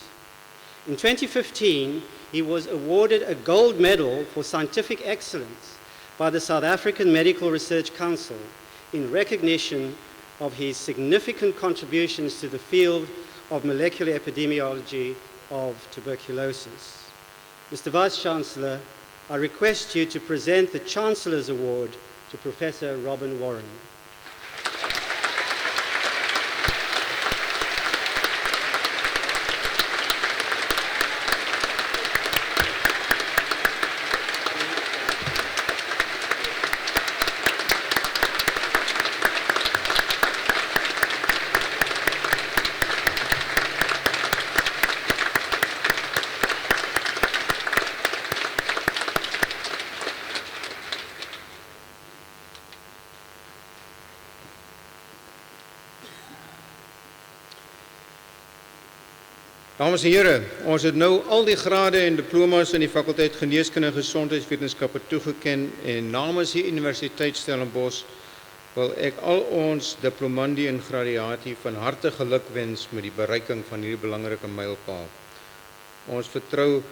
In 2015, he was awarded a gold medal for scientific excellence by the South African Medical Research Council in recognition of his significant contributions to the field of molecular epidemiology of tuberculosis. Mr. Vice-Chancellor, I request you to present the Chancellor's Award to Professor Robin Warren. Dames en heren, ons het nou al die grade en diploma's in die fakulteit Geneeskunde en Gesondheidswetenskappe toegeken en namens die Universiteit Stellenbosch wil ek al ons diplomandi en gradiati van harte gelukwens met die bereiking van hierdie belangrike mylpaal. Ons vertrou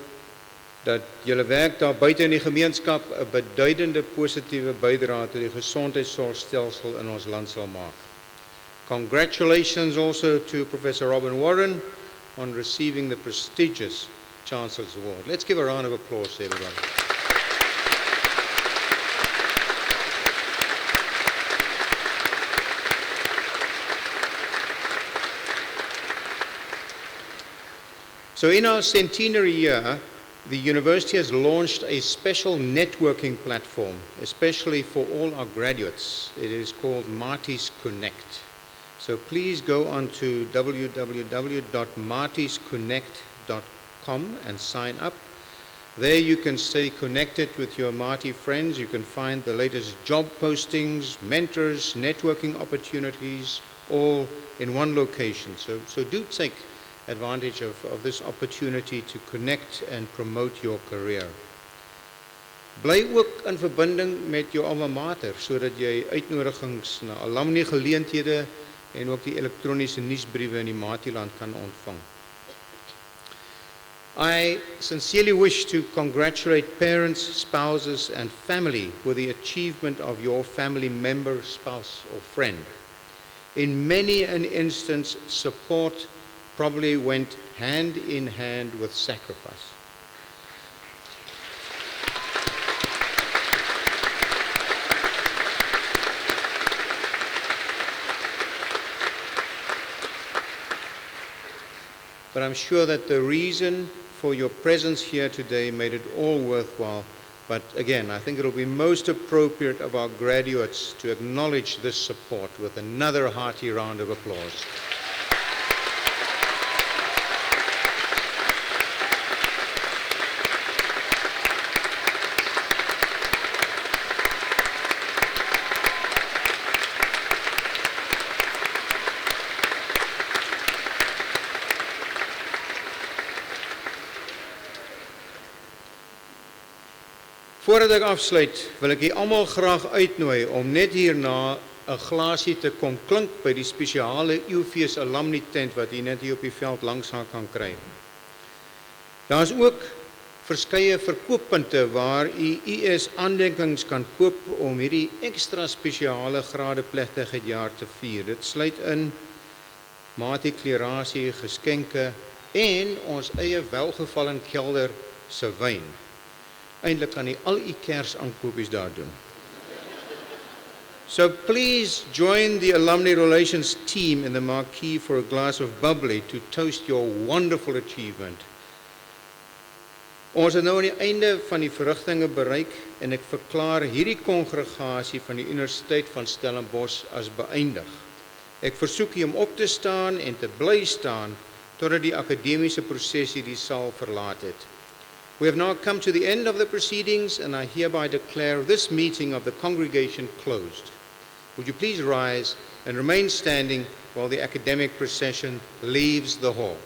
dat julle werk daar buite in die gemeenskap 'n beduidende positiewe bydrae tot die gesondheidsorgstelsel in ons land sal maak. Congratulations also to Professor Robin Warren on receiving the prestigious Chancellor's Award. Let's give a round of applause to everyone. So in our centenary year, the university has launched a special networking platform, especially for all our graduates. It is called Marty's Connect. So please go on to www.martisconnect.com and sign up. There you can stay connected with your Marty friends. You can find the latest job postings, mentors, networking opportunities, all in one location. So do take advantage of this opportunity to connect and promote your career. Bly ook in verbinding met jou alma mater, sodat jy uitnodigings na alumni geleenthede en ook die elektroniese nuusbriewe in die Matiland kan ontvang. I sincerely wish to congratulate parents, spouses, and family with the achievement of your family member, spouse, or friend. In many an instance, support probably went hand in hand with sacrifice. But I'm sure that the reason for your presence here today made it all worthwhile. But again, I think it will be most appropriate of our graduates to acknowledge this support with another hearty round of applause. Voordat ek afsluit, wil ek julle almal graag uitnooi om net hierna 'n glasie te kon klink by die spesiale UFees alumni tent wat hier net hier op die veld langs haar kan kry. Daar is ook verskeie verkooppunte waar u US aandenkings kan koop om hierdie ekstra spesiale gradeplegtigheid jaar te vier. Dit sluit in maatieklerasie, geskenke en ons eie welgevallen kelder se wyn. Eindelijk kan u al uw kersaankopies daar doen. So please join the Alumni Relations team in the marquee for a glass of bubbly to toast your wonderful achievement. Ons het nou aan die einde van die verrigtinge bereik en ek verklaar hierdie kongregasie van die Universiteit van Stellenbosch as beëindig. Ek versoek u om op te staan en te bly staan totdat die akademiese prosesie die saal verlaat het. We have now come to the end of the proceedings, and I hereby declare this meeting of the congregation closed. Would you please rise and remain standing while the academic procession leaves the hall?